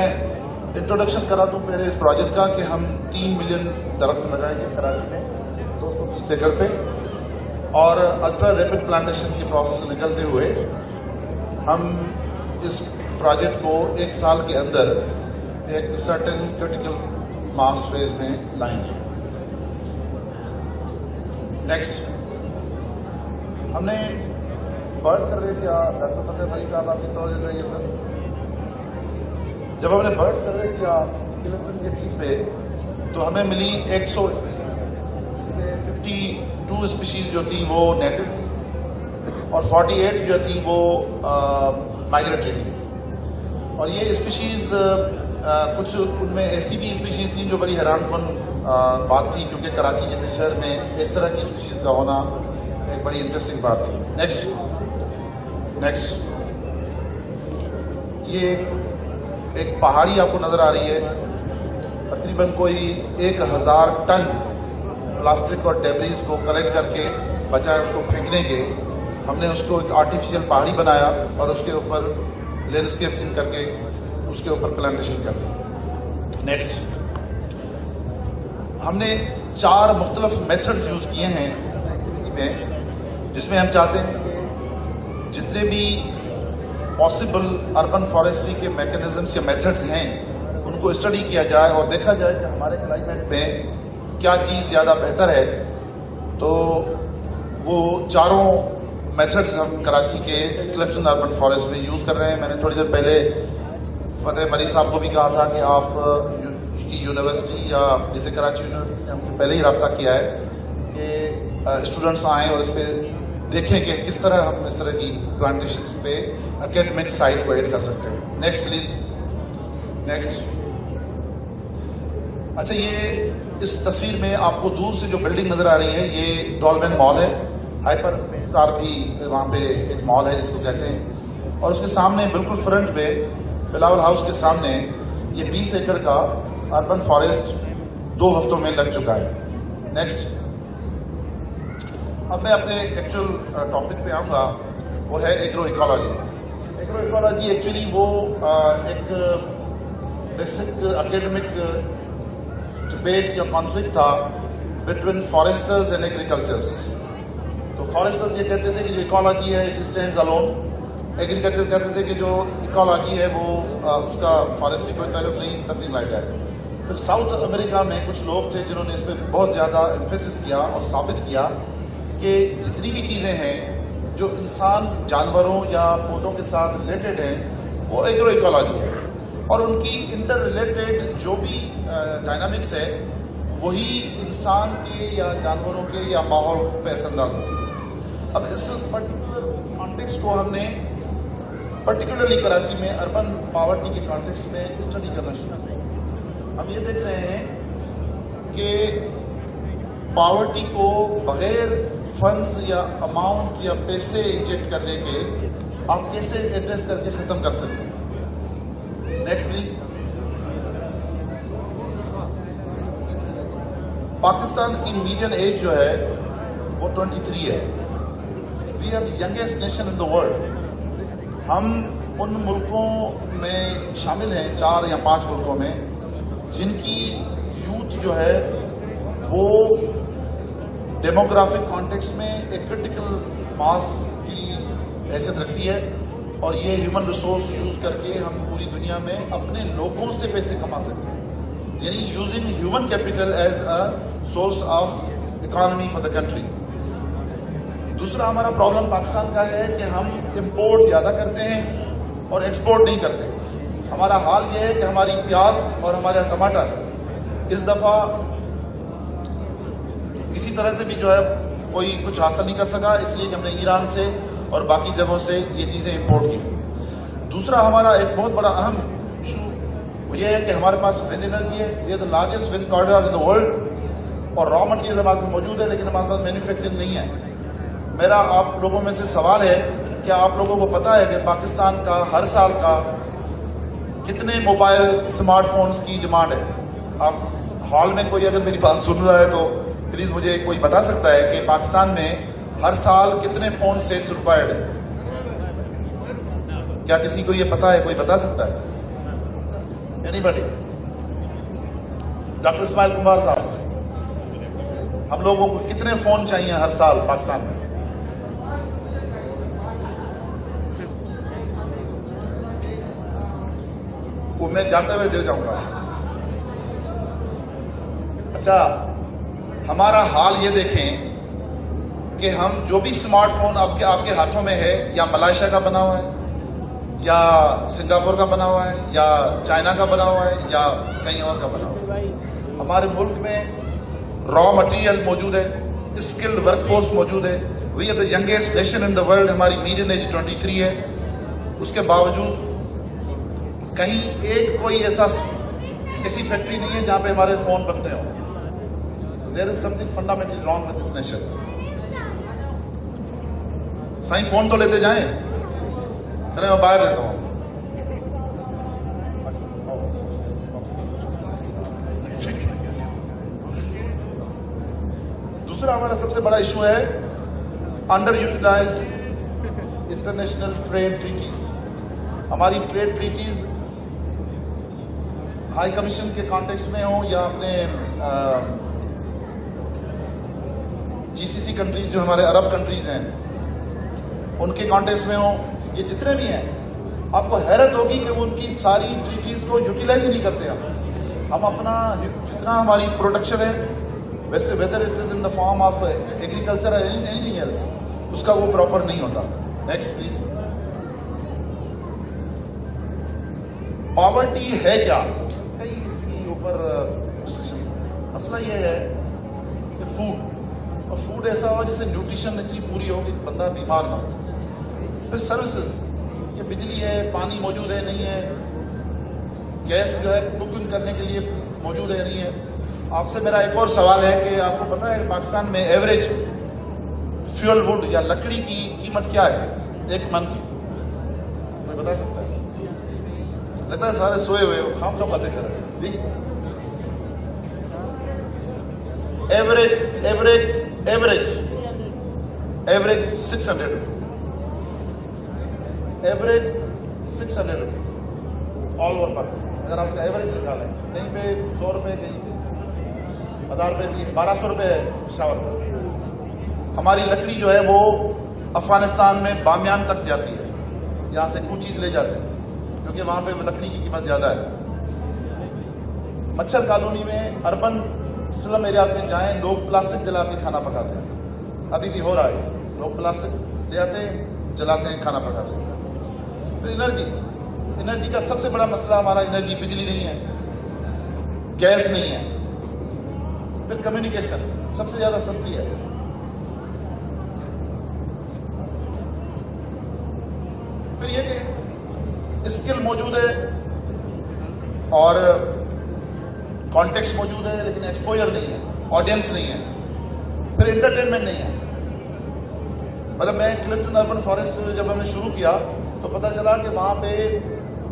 इंट्रोडक्शन करा दूं मेरे प्रोजेक्ट का कि हम 3 मिलियन दरख्त लगाएंगे कराची में 220 एकड़ पे, और अल्ट्रा रैपिड प्लांटेशन के प्रोसेस निकलते हुए हम इस प्रोजेक्ट को 1 साल के अंदर एक सर्टेन क्रिटिकल मास फेज में लाएंगे। नेक्स्ट, हमने बर्ड सर्वे किया। डॉक्टर फतेह फरी साहब आपकी तवज्जो चाहिए सर। जब हमने बर्ड सर्वे किया क्लिफ्टन के बीच पे, तो हमें मिली 100 स्पीशीज, जिसमें 52 स्पीशीज जो थी वो नेटिव थी, और 48 जो थी वो माइग्रेटरी थी। और ये स्पीशीज कुछ उनमें ऐसी भी स्पीशीज थी जो बड़ी हैरानकुन बात थी, क्योंकि कराची जैसे शहर में इस तरह की स्पीशीज का होना एक बड़ी इंटरेस्टिंग बात थी। नेक्स्ट, ये एक पहाड़ी आपको नजर आ रही है, तकरीबन कोई 1000 टन प्लास्टिक और डेब्रीज को कलेक्ट करके बजाय उसको फेंकने के, हमने उसको एक आर्टिफिशियल पहाड़ी बनाया और उसके ऊपर लैंडस्केपिंग करके उसके ऊपर प्लांटेशन कर दी। नेक्स्ट, हमने 4 मुख्तलिफ मेथड्स यूज़ किए हैं इस एक्टिविटी देखते हैं, जिसमें हम चाहते हैं कि जितने भी पॉसिबल अर्बन फॉरेस्ट्री के मैकेनिज्म्स या मेथड्स हैं उनको स्टडी किया जाए और देखा जाए कि हमारे क्लाइमेट में क्या चीज़ ज़्यादा बेहतर है। तो वो चारों मेथड्स हम कराची के क्लिफ्टन अर्बन फॉरेस्ट में यूज़ कर रहे हैं। मैंने थोड़ी देर पहले फतेह मरी साहब को भी कहा था कि आप यूनिवर्सिटी या जैसे कराची यूनिवर्सिटी ने हमसे पहले ही रब्ता किया है कि स्टूडेंट्स आएँ और इस पर देखें कि किस तरह हम इस तरह की प्लांटेशंस पे एकेडमिक साइड को ऐड कर सकते हैं। Next please, next. अच्छा, ये इस तस्वीर में आपको दूर से जो बिल्डिंग नजर आ रही है ये डॉल्मेन मॉल है। हाइपर स्टार भी वहाँ पे एक मॉल है जिसको कहते हैं, और उसके सामने बिल्कुल फ्रंट पे बिलावल हाउस के सामने ये 20 एकड़ का अर्बन फॉरेस्ट 2 हफ्तों में लग चुका है। नेक्स्ट। अब मैं अपने एक्चुअल टॉपिक पे आऊँगा, वो है agro ecology. Agro ecology actually वो एक बेसिक एकेडमिक डिबेट या कॉन्फ्लिक्ट था बिटवीन फॉरेस्टर्स एंड एग्रीकल्चर्स। तो फॉरेस्टर्स ये कहते थे कि जो इकोलॉजी है इट स्टैंड्स अलोन, एग्रीकल्चर कहते थे कि जो इकोलॉजी है वो उसका फॉरेस्ट्री कोई ताल्लुक नहीं, समथिंग लाइक दैट। फिर साउथ अमेरिका में कुछ लोग थे जिन्होंने इस पर बहुत ज़्यादा एम्फेसिस किया और साबित किया कि जितनी भी चीज़ें हैं जो इंसान, जानवरों या पौधों के साथ रिलेटेड हैं वो एग्रो इकोलॉजी है, और उनकी इंटर रिलेटेड जो भी डायनामिक्स है वही इंसान के या जानवरों के या माहौल पे असरअंदाज होती है। अब इस पर्टिकुलर कॉन्टेक्स्ट को हमने पर्टिकुलरली कराची में अर्बन पॉवर्टी के कॉन्टेक्स्ट में स्टडी करना शुरू किया। हम ये देख रहे हैं कि पॉवर्टी को बगैर फंड्स या अमाउंट या पैसे इंजेक्ट करने के आप कैसे एड्रेस करके ख़त्म कर सकते हैं। Next please. पाकिस्तान की मीडियन एज जो है वो 23 है। We are the youngest nation in the world. हम उन मुल्कों में शामिल हैं, 4 या 5 मुल्कों में, जिनकी यूथ जो है वो डेमोग्राफिक कॉन्टेक्स्ट में एक क्रिटिकल मास की हैसियत रखती है, और ये ह्यूमन रिसोर्स यूज करके हम पूरी दुनिया में अपने लोगों से पैसे कमा सकते हैं, यानी using human capital as a source of economy for the country. दूसरा हमारा प्रॉब्लम पाकिस्तान का है कि हम इंपोर्ट ज़्यादा करते हैं और एक्सपोर्ट नहीं करते। हमारा हाल ये है कि हमारी प्याज और हमारा टमाटर इस दफ़ा किसी तरह से भी जो है कोई कुछ हासिल नहीं कर सका, इसलिए कि हमने ईरान से और बाकी जगहों से ये चीज़ें इंपोर्ट की। दूसरा हमारा एक बहुत बड़ा अहम इशू वो ये है कि हमारे पास विंड एनर्जी है, we are the largest wind corridor in the world, और रॉ मटेरियल हमारे पास मौजूद है, लेकिन हमारे पास मैन्युफैक्चरिंग नहीं है। मेरा आप लोगों में से सवाल है, क्या आप लोगों को पता है कि पाकिस्तान का हर साल का कितने मोबाइल स्मार्टफोन्स की डिमांड है? आप हॉल में कोई अगर मेरी बात सुन रहा है तो प्लीज मुझे कोई बता सकता है कि पाकिस्तान में हर साल कितने फोन सेट्स रिक्वायर्ड है? क्या किसी को ये पता है? कोई बता सकता है? एनीबॉडी? डॉक्टर इस्माइल कुमार साहब, हम लोगों को कितने फोन चाहिए हर साल पाकिस्तान में? वो मैं जाते हुए दे जाऊंगा। अच्छा, हमारा हाल ये देखें कि हम जो भी स्मार्टफोन आपके हाथों में है, या मलेशिया का बना हुआ है, या सिंगापुर का बना हुआ है, या चाइना का बना हुआ है, या कहीं और का बना हुआ है। हमारे मुल्क में रॉ मटेरियल मौजूद है, स्किल्ड वर्कफोर्स मौजूद है। We are the youngest nation in the world. हमारी मीडियन एज 23 है। उसके बावजूद कहीं एक कोई ऐसी फैक्ट्री नहीं है जहां पे हमारे फोन बनते हो। There is something fundamentally wrong with this nation. सही फोन तो लेते जाएं। चले मैं बाहर देता हूं। दूसरा हमारा सबसे बड़ा इशू है underutilized international trade treaties. हमारी ट्रेड ट्रीटीज हाई कमीशन के कॉन्टेक्स्ट में हो या अपने जीसीसी कंट्रीज जो हमारे अरब कंट्रीज हैं उनके कॉन्टेक्स्ट में हो, ये जितने भी हैं, आपको हैरत होगी कि वो उनकी सारी ट्रीटीज को यूटिलाइज ही नहीं करते हम अपना जितना हमारी प्रोडक्शन है वैसे whether it is in the form of agriculture और एनीथिंग एल्स, उसका वो प्रॉपर नहीं होता। Next please. पॉवर्टी है क्या, कई इसके ऊपर डिस्कशन। मसला ये है कि फूड, और फूड ऐसा हो जिससे न्यूट्रिशन इतनी पूरी हो कि बंदा बीमार ना हो। फिर सर्विसेज, ये बिजली है, पानी मौजूद है नहीं है, गैस जो है कुकिंग करने के लिए मौजूद है नहीं है। आपसे मेरा एक और सवाल है कि आपको पता है पाकिस्तान में एवरेज फ्यूल वुड या लकड़ी की कीमत क्या है एक मन की? कोई बता सकता है? लगता है सारे सोए हुए हो, खाम खा बातें कर रहे हैं। एवरेज 600 रुपये, एवरेज 600 रुपये ऑल ओवर पाकिस्तान। अगर आप उसका एवरेज निकालें, कहीं पे 100 रुपये, कहीं पे 1000 रुपये की, 1200 रुपये है शावर। हमारी लकड़ी जो है वो अफगानिस्तान में बामियान तक जाती है, यहाँ से कुछ चीज ले जाते हैं क्योंकि वहां पे लकड़ी की कीमत ज्यादा है। मच्छर कॉलोनी में, अर्बन स्लम एरिया में जाएं, लोग प्लास्टिक जला के खाना पकाते हैं, अभी भी हो रहा है। लोग प्लास्टिक ले आते हैं, जलाते हैं, खाना पकाते हैं। फिर एनर्जी का सबसे बड़ा मसला हमारा एनर्जी, बिजली नहीं है, गैस नहीं है। फिर कम्युनिकेशन सबसे ज्यादा सस्ती है। फिर ये कि स्किल मौजूद है और कॉन्टेक्स्ट मौजूद है, लेकिन एक्सपोजर नहीं है, ऑडियंस नहीं है। फिर एंटरटेनमेंट नहीं है। मतलब मैं क्लिफ्टन अर्बन फॉरेस्ट जब हमने शुरू किया तो पता चला कि वहां पे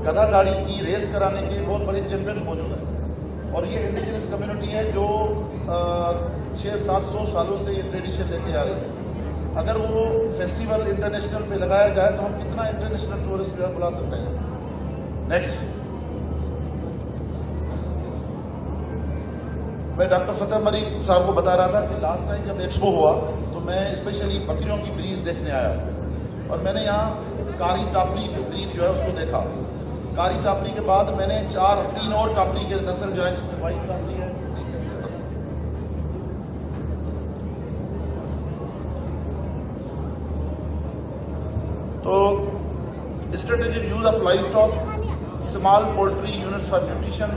गधा गाड़ी की रेस कराने के बहुत बड़े चैंपियंस मौजूद हैं, और ये इंडिजिनस कम्युनिटी है जो 600-700 सालों से ये ट्रेडिशन लेके आ रही है। अगर वो फेस्टिवल इंटरनेशनल पे लगाया जाए तो हम कितना इंटरनेशनल टूरिस्ट जो है बुला सकते हैं। नेक्स्ट, मैं डॉक्टर फतेह मलिक साहब को बता रहा था कि लास्ट टाइम जब एक्सपो हुआ तो मैं स्पेशली बकरियों की ब्रीड देखने आया, और मैंने यहाँ कारी टापली ब्रीड जो है उसको देखा। कारी टापली के बाद मैंने 3 और टापली के नस्ल जो है, जिसमें व्हाइट टापली है, तो strategic use of livestock, small poultry unit for nutrition,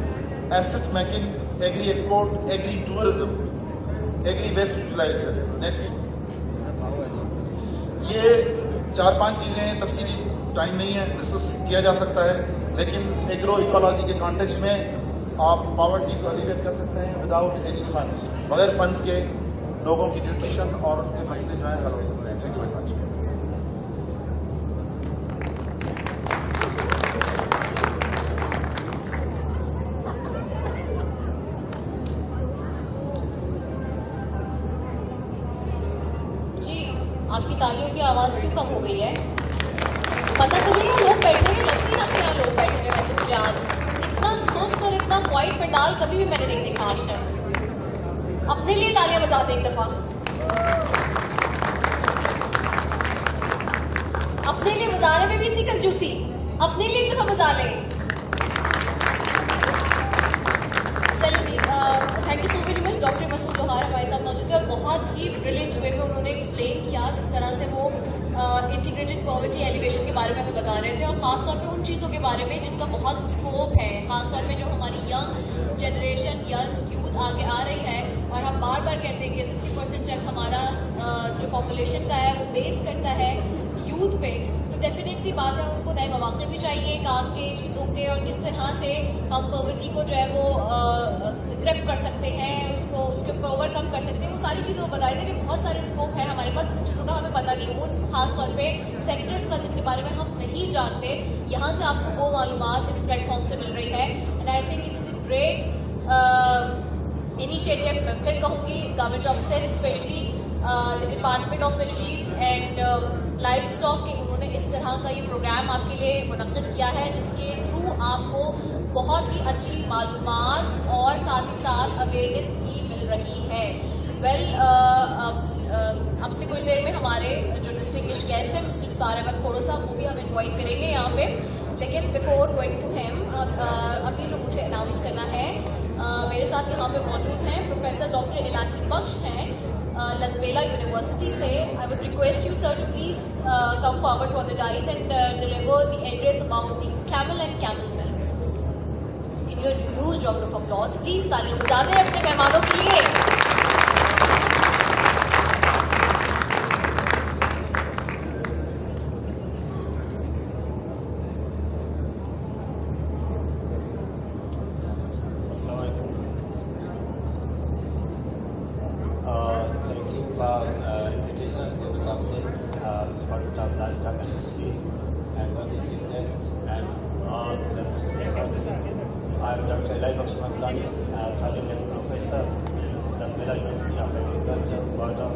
asset making, agri export, agri tourism, agri waste utilization. Next, ये 4-5 चीजें तफसीली टाइम नहीं है, डिस्कस किया जा सकता है, लेकिन एग्रो इकोलॉजी के कॉन्टेक्स्ट में आप पॉवर्टी को एलिवेट कर सकते हैं विदाउट एनी फंड्स। बगैर फंड्स के लोगों की न्यूट्रिशन और उनके मसले जो है हल हो सकते हैं। Thank you very much.
आपकी तालियों की आवाज क्यों कम हो गई है? पता चलेगा लोग बैठेंगे, लगती ना क्या लोग बैठेंगे। वैसे मुझे आज इतना सुस्त और इतना क्वाइट पंडाल कभी भी मैंने नहीं देखा आज तक। अपने लिए तालियां बजा दे एक दफा, अपने लिए बजाने में भी इतनी कंजूसी, अपने लिए एक दफा बजा लें। चलिए जी, thank you so very much. Doctor Masood Lohar हमारे साथ मौजूद है और बहुत ही ब्रिलियंट वे में उन्होंने एक्सप्लेन किया जिस तरह से वो इंटीग्रेटेड पॉवर्टी एलिवेशन के बारे में हमें बता रहे थे, और ख़ासतौर पे उन चीज़ों के बारे में जिनका बहुत स्कोप है, ख़ासतौर पे जो हमारी यंग जनरेशन, यंग यूथ आगे आ रही है। और हम बार बार कहते हैं कि 60% तक हमारा जो पॉपुलेशन का है वो बेस करता है यूथ पे, तो डेफिनेट सी बात है उनको नए मौके भी चाहिए काम के, चीज़ों के, और किस तरह से हम पॉवर्टी को जो है वो ग्रैब कर सकते हैं, उसके ऊपर ओवरकम कर सकते हैं। वो सारी चीज़ें वो बताई थी कि बहुत सारे स्कोप है हमारे पास, जिन चीज़ों का हमें पता नहीं, उन खासतौर पे सेक्टर्स का जिनके बारे में हम नहीं जानते, यहाँ से आपको वो मालूमात इस प्लेटफॉर्म से मिल रही है। And I think it's a great initiative. मैं फिर कहूँगी government of Sindh, specially the department of fisheries and livestock के, उन्होंने इस तरह का ये प्रोग्राम आपके लिए मुनक्किद किया है जिसके थ्रू आपको बहुत ही अच्छी मालूमात और साथ ही साथ अवेयरनेस भी मिल रही है। वेल अब से कुछ देर में हमारे जो डिस्टिंग्विश्ड गेस्ट हैं मिस्टर निसार अहमद खोड़ो साहब, वो भी हमें ज्वाइन करेंगे यहाँ पे। लेकिन बिफोर गोइंग टू हिम, अभी जो मुझे अनाउंस करना है, मेरे साथ यहाँ पे मौजूद हैं प्रोफेसर डॉक्टर इलाही बख्श हैं लसबेला यूनिवर्सिटी से। I would request you sir to please come forward for the dais and deliver the address about the camel and camel milk in your huge round of applause. Please तालियां बजा दें अपने मेहमानों के लिए।
Thank you for invitation to the conference, Department of Livestock and Fisheries, and the chief guest and all the members. I am Dr. Ilahi Bakhsh Mamdani, serving as professor in Lasbela University of Agriculture, Bottom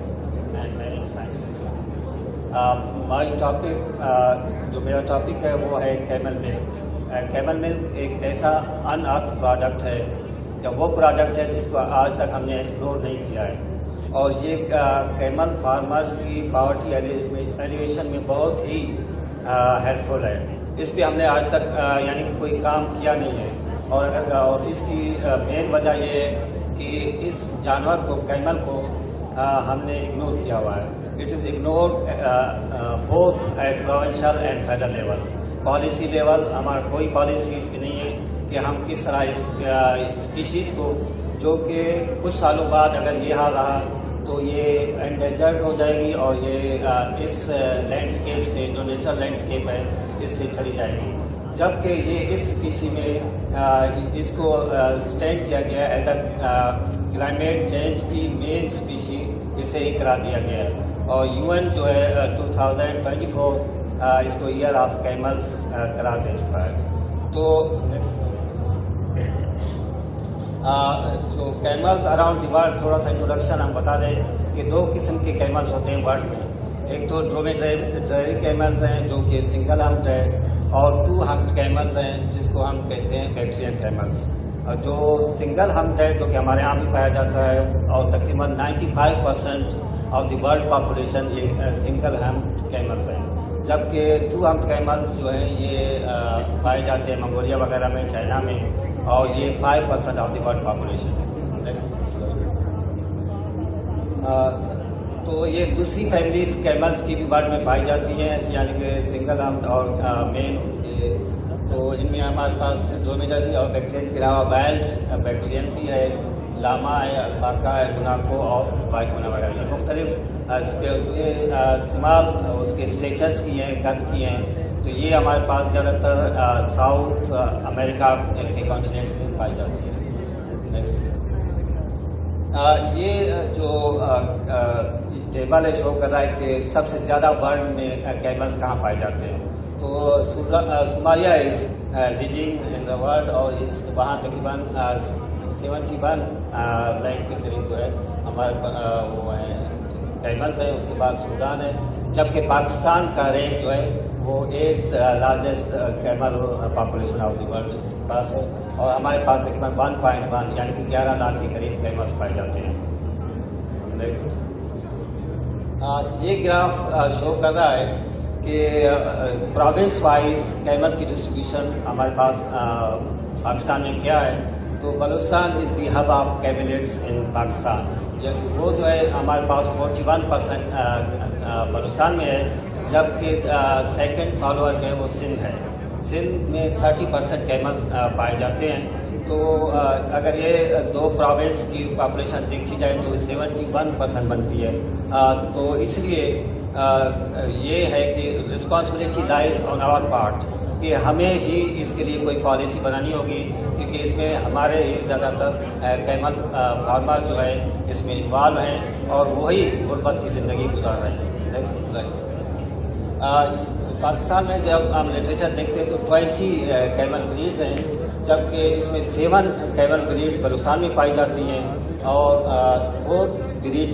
and Marine Sciences. My topic, जो मेरा topic है वो है camel milk. Camel milk एक ऐसा unearth product है, या वो प्रोडक्ट है जिसको आज तक हमने एक्सप्लोर नहीं किया है, और ये कैमल फार्मर्स की पावर्टी एलिवेशन में बहुत ही हेल्पफुल है। इस पे हमने आज तक यानी कि कोई काम किया नहीं है, और इसकी मेन वजह ये है कि इस जानवर को, कैमल को हमने इग्नोर किया हुआ है। It is ignored both at provincial and federal levels. Policy level हमारा कोई पॉलिसी इस पर नहीं है कि हम किस तरह इस स्पीशीज़ को, जो कि कुछ सालों बाद अगर ये हाल रहा तो ये एंडेंजर्ड हो जाएगी, और ये इस लैंडस्केप से, जो नेचुरल लैंडस्केप है, इससे चली जाएगी। जबकि ये इस स्पीशी में इसको स्टैंड किया गया एज अ क्लाइमेट चेंज की मेन स्पीशी, इसे ही करार दिया गया है। और यूएन जो है 2024 इसको ईयर ऑफ कैमल्स करार दे चुका है। तो जो कैमल्स अराउंड द वर्ल्ड, थोड़ा सा इंट्रोडक्शन हम बता दें कि दो किस्म के कैमल्स होते हैं वर्ल्ड में। एक तो ड्रोमेडरी कैमल्स हैं जो कि सिंगल हम्प्ड है, और 2 हम्प्ड कैमल्स हैं जिसको हम कहते हैं बैक्ट्रियन कैमल्स। जो सिंगल हम्प्ड है, जो कि हमारे यहाँ भी पाया जाता है, और तकरीबन 95% ऑफ द वर्ल्ड पॉपुलेशन ये सिंगल हम्प्ड कैमल्स हैं। जबकि 2 हम्प्ड कैमल्स जो हैं ये पाए जाते हैं मंगोलिया वगैरह में, चाइना में, और ये 5% ऑफ द वर्ल्ड पॉपुलेशन है। तो ये दूसरी फैमिलीज कैमल्स की भी वर्ल्ड में पाई जाती हैं, यानी कि सिंगल हम्प्ड और मेन। तो इनमें हमारे पास ड्रोमेडरी और बैक्ट्रियन के अलावा वाइल्ड बैक्ट्रियन भी है, लामा है, अल्पाका है, गुनाको और वाइकोना वगैरह। मुख्तलिफ जो ये स्मॉल उसके स्टेचर्स की हैं, कद की हैं, तो ये हमारे पास ज़्यादातर साउथ अमेरिका के कॉन्टिनेंट्स में पाई जाती है। ये जो टेबल है शो कर रहा है कि सबसे ज़्यादा वर्ल्ड में कैमल्स कहाँ पाए जाते हैं। तो Somalia is leading in the world, और इस वहाँ तकरीबन 71 लाख के करीब जो है हमारे वो है कैमल्स है। उसके बाद सूडान है, जबकि पाकिस्तान का रैंक जो है वो 8th largest camel population of the world इसके पास है, और हमारे पास तकरीबन 1.1 यानी कि 11 लाख के करीब कैमल्स पाए जाते हैं। नेक्स्ट, ये ग्राफ शो कर रहा है कि प्रोविंस वाइज कैमल की डिस्ट्रीब्यूशन हमारे पास पाकिस्तान में क्या है। तो Balochistan is the hub of cabinets in Pakistan, यानी वो जो है हमारे पास 41% बलूचिस्तान में है, जबकि सेकंड फॉलोअर जो है वो सिंध है। सिंध में 30% कैमल्स पाए जाते हैं। तो अगर ये 2 प्रोविंस की पॉपुलेशन देखी जाए तो 71% बनती है। तो इसलिए ये है कि responsibility lies on our part, कि हमें ही इसके लिए कोई पॉलिसी बनानी होगी, क्योंकि इसमें हमारे ही ज़्यादातर कैमल फार्मर्स जो है इसमें इन्वॉल्व हैं, और वही गुर्बत की ज़िंदगी गुजार रहे हैं। Next slide. पाकिस्तान में जब हम लिटरेचर देखते हैं तो 20 कैमल ब्रीड्स हैं, जबकि इसमें 7 कैमल ब्रीड्स बलूचिस्तान में पाई जाती हैं, और 4 ब्रीड्स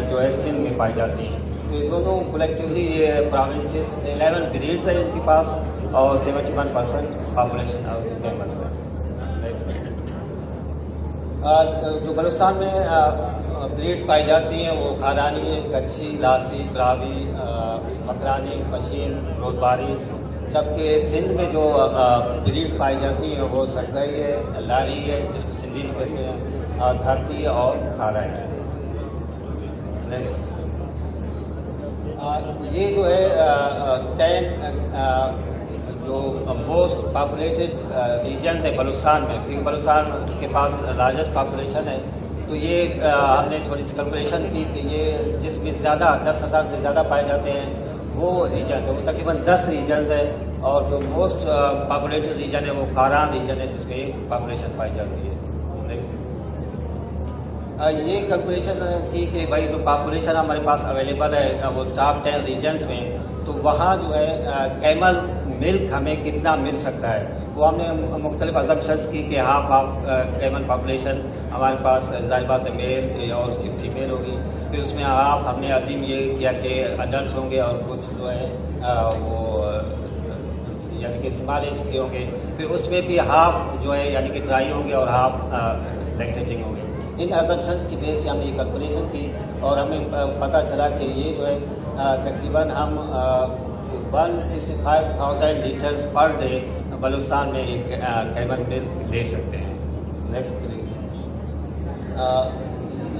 जो है सिंध में पाई जाती हैं। तो ये दोनों कलेक्टिवली ये प्रोविंसेस 11 ब्रीड्स हैं इनके पास, और 71% पॉपुलेशन ऑफ द कैमल्स है। नेक्स्ट, जो बलूचिस्तान में ब्रीड्स पाई जाती हैं वो खारानी, कच्छी, लासी, ब्रावी, मकरानी, मशीन, रोदबारी। जबकि सिंध में जो ब्रीड्स पाई जाती हैं वो सकरई है, लारी है जिसको सिंधी में कहते हैं, धरती और खारा है। नेक्स्ट ये जो है 10 जो मोस्ट पॉपुलेटेड रीजन है बलूचिस्तान में, क्योंकि बलूचिस्तान के पास लार्जेस्ट पॉपुलेशन है, तो ये हमने थोड़ी सी कैलकुलेशन की कि ये जिसमें ज़्यादा 10,000 से ज़्यादा पाए जाते हैं वो रीजन है, वो तकरीबन 10 रीजन है। और जो मोस्ट पॉपुलेटेड रीजन है वो खारान रीजन है जिसमें पॉपुलेशन पाई जाती है। नेक्स्ट ये कैलकुलेशन की कि भाई जो पॉपुलेशन हमारे पास अवेलेबल है वो टॉप 10 रीजन्स में, तो वहाँ जो है कैमल मिल्क हमें कितना मिल सकता है, वो हमने मुख्तलिफ अजम्पशंस की कि हाफ कैमल पॉपुलेशन हमारे पास ज़ाहिर बात है मेल और उसकी फीमेल होगी। फिर उसमें हाफ हमने अजीम ये किया कि अडल्ट होंगे और कुछ जो है वो यानी कि स्मॉल एज के होंगे। फिर उसमें भी हाफ जो है यानी कि ड्राई होंगे और हाफ लैक्टेटिंग होंगे। इन अजम्पशंस की बेस पे हमने ये कैलकुलेशन की और हमें पता चला कि ये जो है तकरीबन हम 165,000 लीटर्स पर डे बलूचिस्तान में एक कैमल मिल्क ले सकते हैं। Next please.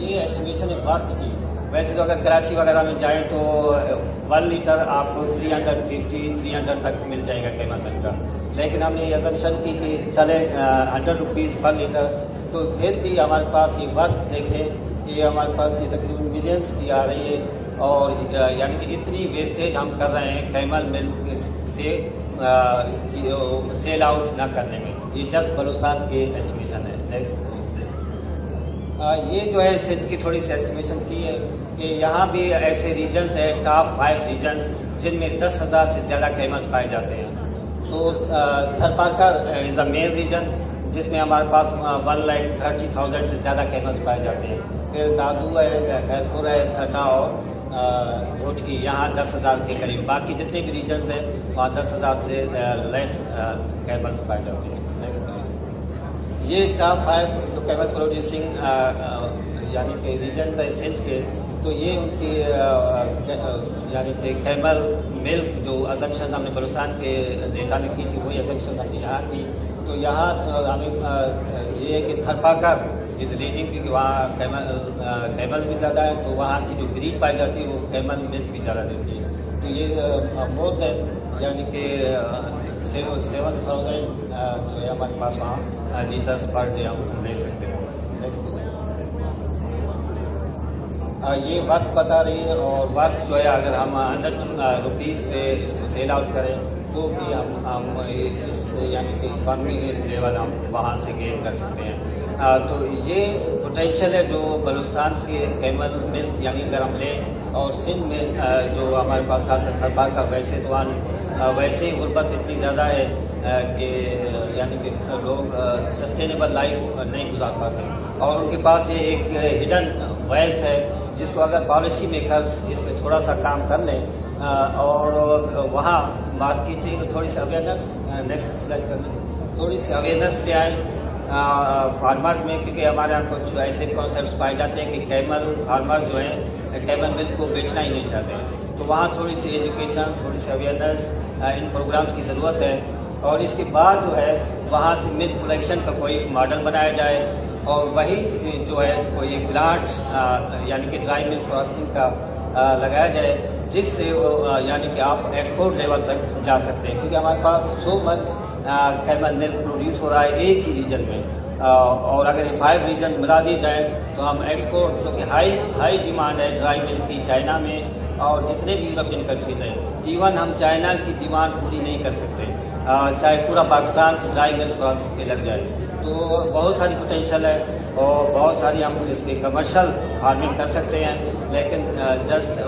ये एस्टिमेशन है वर्थ की। वैसे तो अगर कराची वगैरह में जाएं तो 1 लीटर आपको 350-300 तक मिल जाएगा कैमल मिल्क का, लेकिन हमने ये अजम्पशन की कि चले 100 रुपीज़ पर लीटर, तो फिर भी हमारे पास ये वर्थ देखें कि हमारे पास ये तकरीबन मिलियंस की आ रही है और यानी कि इतनी वेस्टेज हम कर रहे हैं कैमल मिल्क से सेल आउट ना करने में। ये जस्ट बलूचिस्तान के एस्टिमेशन है। नेक्स्ट ये जो है सिंध की थोड़ी सी एस्टिमेशन की है कि यहाँ भी ऐसे रीजन्स है टॉप 5 रीजन्स जिनमें 10,000 से ज़्यादा कैमल्स पाए जाते हैं। तो Tharparkar is the main region जिसमें हमारे पास 1,30,000 से ज़्यादा कैमल्स पाए जाते हैं। फिर दादू है, खैरपुर है, ठटा और घोटकी, यहाँ 10,000 के करीब। बाकी जितने भी रीजन्स हैं वहाँ 10,000 से लेस कैमल्स पाए जाते हैं। नेक्स्ट ये टॉप 5 जो कैमल प्रोड्यूसिंग यानी कि रीजन्स है सिंध के, तो ये उनकी यानी कि कैमल मिल्क जो अजम्पशन हमने बलूचिस्तान के डेटा में की थी वही अजम्पशन हमने यहाँ की। तो यहाँ हमें ये है कि थरपाकर इस लीडिंग क्योंकि वहाँ कैमल्स भी ज़्यादा है, तो वहाँ की जो ब्रीड पाई जाती है वो कैमल मिल्क भी ज़्यादा देती है। तो ये मोर देन यानी कि 7,000 जो है हमारे पास वहाँ लीटर्स पर डे हम ले सकते हैं। नेक्स्ट ये वर्थ बता रही है और वर्थ जो है अगर हम 100 रुपीज़ पे इसको सेल आउट करें तो भी हम इस यानी कि इकॉनमी लेवल हम वहाँ से गेन कर सकते हैं। तो ये पोटेंशियल है जो बलूचिस्तान के कैमल मिल्क यानी अगर हम लें और सिंध में जो हमारे पास खासकर थरपार का वैसे तो वैसे ही गुर्बत इतनी ज़्यादा है कि यानी कि लोग सस्टेनेबल लाइफ नहीं गुजार पाते और उनके पास ये एक हिडन वेल्थ है जिसको अगर पॉलिसी मेकर्स इस पर थोड़ा सा काम कर लें और वहाँ मार्केटिंग में थोड़ी सी अवेयरनेस नेक्स्ट स्लाइड करना थोड़ी सी अवेयरनेस ले आए फार्मर्स में, क्योंकि हमारे यहाँ कुछ ऐसे कॉन्सेप्ट्स पाए जाते हैं कि कैमल फार्मर जो हैं कैमल मिल्क को बेचना ही नहीं चाहते, तो वहाँ थोड़ी सी एजुकेशन थोड़ी सी अवेयरनेस इन प्रोग्राम्स की ज़रूरत है। और इसके बाद जो है वहाँ से मिल्क प्रोडक्शन का कोई मॉडल बनाया जाए और वही जो है कोई एक प्लांट यानी कि ड्राई मिल्क प्रोसेसिंग का लगाया जाए जिससे यानी कि आप एक्सपोर्ट लेवल तक जा सकते हैं, क्योंकि हमारे पास so much camel milk produce हो रहा है एक ही रीजन में और अगर 5 रीजन मिला दिए जाए तो हम एक्सपोर्ट जो कि हाई डिमांड है ड्राई मिल्क की चाइना में और जितने भी यूरोपियन कंट्रीज़ हैं, इवन हम चाइना की डिमांड पूरी नहीं कर सकते चाहे पूरा पाकिस्तान ड्राई मिल्क प्रोसेस पे लग जाए। तो बहुत सारी पोटेंशियल है और बहुत सारी हम इसमें कमर्शियल फार्मिंग कर सकते हैं, लेकिन जस्ट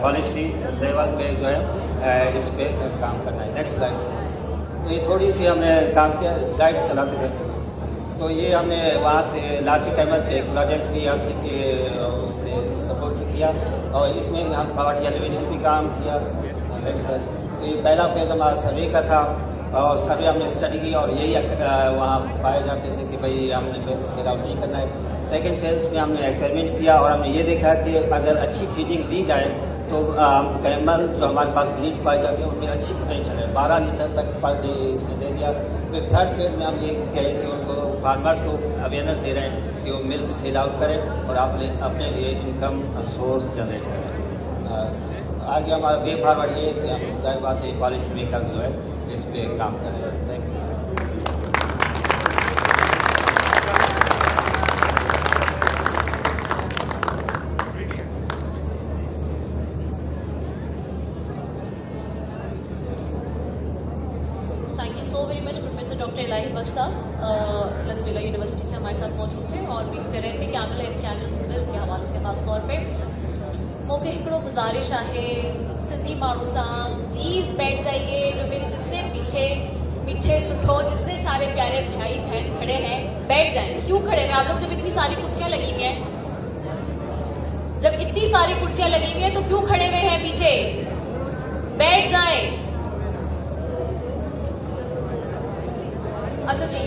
पॉलिसी लेवल पे जो है इस पे काम करना है। Next slide. तो ये थोड़ी सी हमने काम किया, स्लाइड्स चलाते थे। तो ये हमने वहाँ से लासी कैमल पे एक प्रोजेक्ट भी RC के उससे सपोर्ट से किया और इसमें भी हम पावर्टी एलिवेशन भी काम किया। Next slide. तो ये पहला फेज़ हमारा सर्वे का था और सभी हमने स्टडी की और यही वहाँ पाए जाते थे कि भाई हमने मिल्क सेल आउट नहीं करना है। सेकेंड फेज में हमने एक्सपेरिमेंट किया और हमने ये देखा कि अगर अच्छी फीडिंग दी जाए तो कैमल जो हमारे पास ब्रीड पाई जाती है उनमें अच्छी पोटेंशियल है, 12 लीटर तक पर डे इसने दे दिया। फिर थर्ड फेज में हम ये कहें कि उनको फार्मर्स को अवेयरनेस दे रहे हैं कि वो मिल्क सेल आउट करें और अपने लिए इनकम सोर्स जनरेट करें। आगे हमारा वे फॉरवर्ड ये है कि हम जाहिर बात है पॉलिसी मेकर जो है इस पर काम करें। Thank you.
Thank you so very much professor doctor Elahi Bakhsh Sahab Lasbela university से हमारे साथ मौजूद थे और ब्रीफ कर रहे थे कैमल एंड कैमल मिल्क के हवाले से खास तौर पे। मूंखे हिकिड़ो गुज़ारिश आहे सिंधी माण्हू सां, प्लीज़ बैठ जाइए। जो मेरे जितने पीछे मीठे सुठो जितने सारे प्यारे भाई बहन खड़े हैं बैठ जाएं। क्यों खड़े हैं आप लोग? जब इतनी सारी कुर्सियां लगी हुई हैं, जब इतनी सारी कुर्सियां लगी हुई हैं तो क्यों खड़े हुए हैं पीछे? बैठ जाएं। अच्छा जी,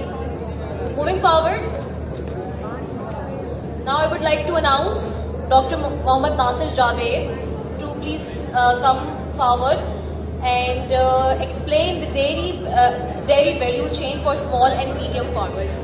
moving forward, now I would like to announce Dr. Mohammad Nasir Javed to please come forward and explain the dairy value chain for small and medium farmers.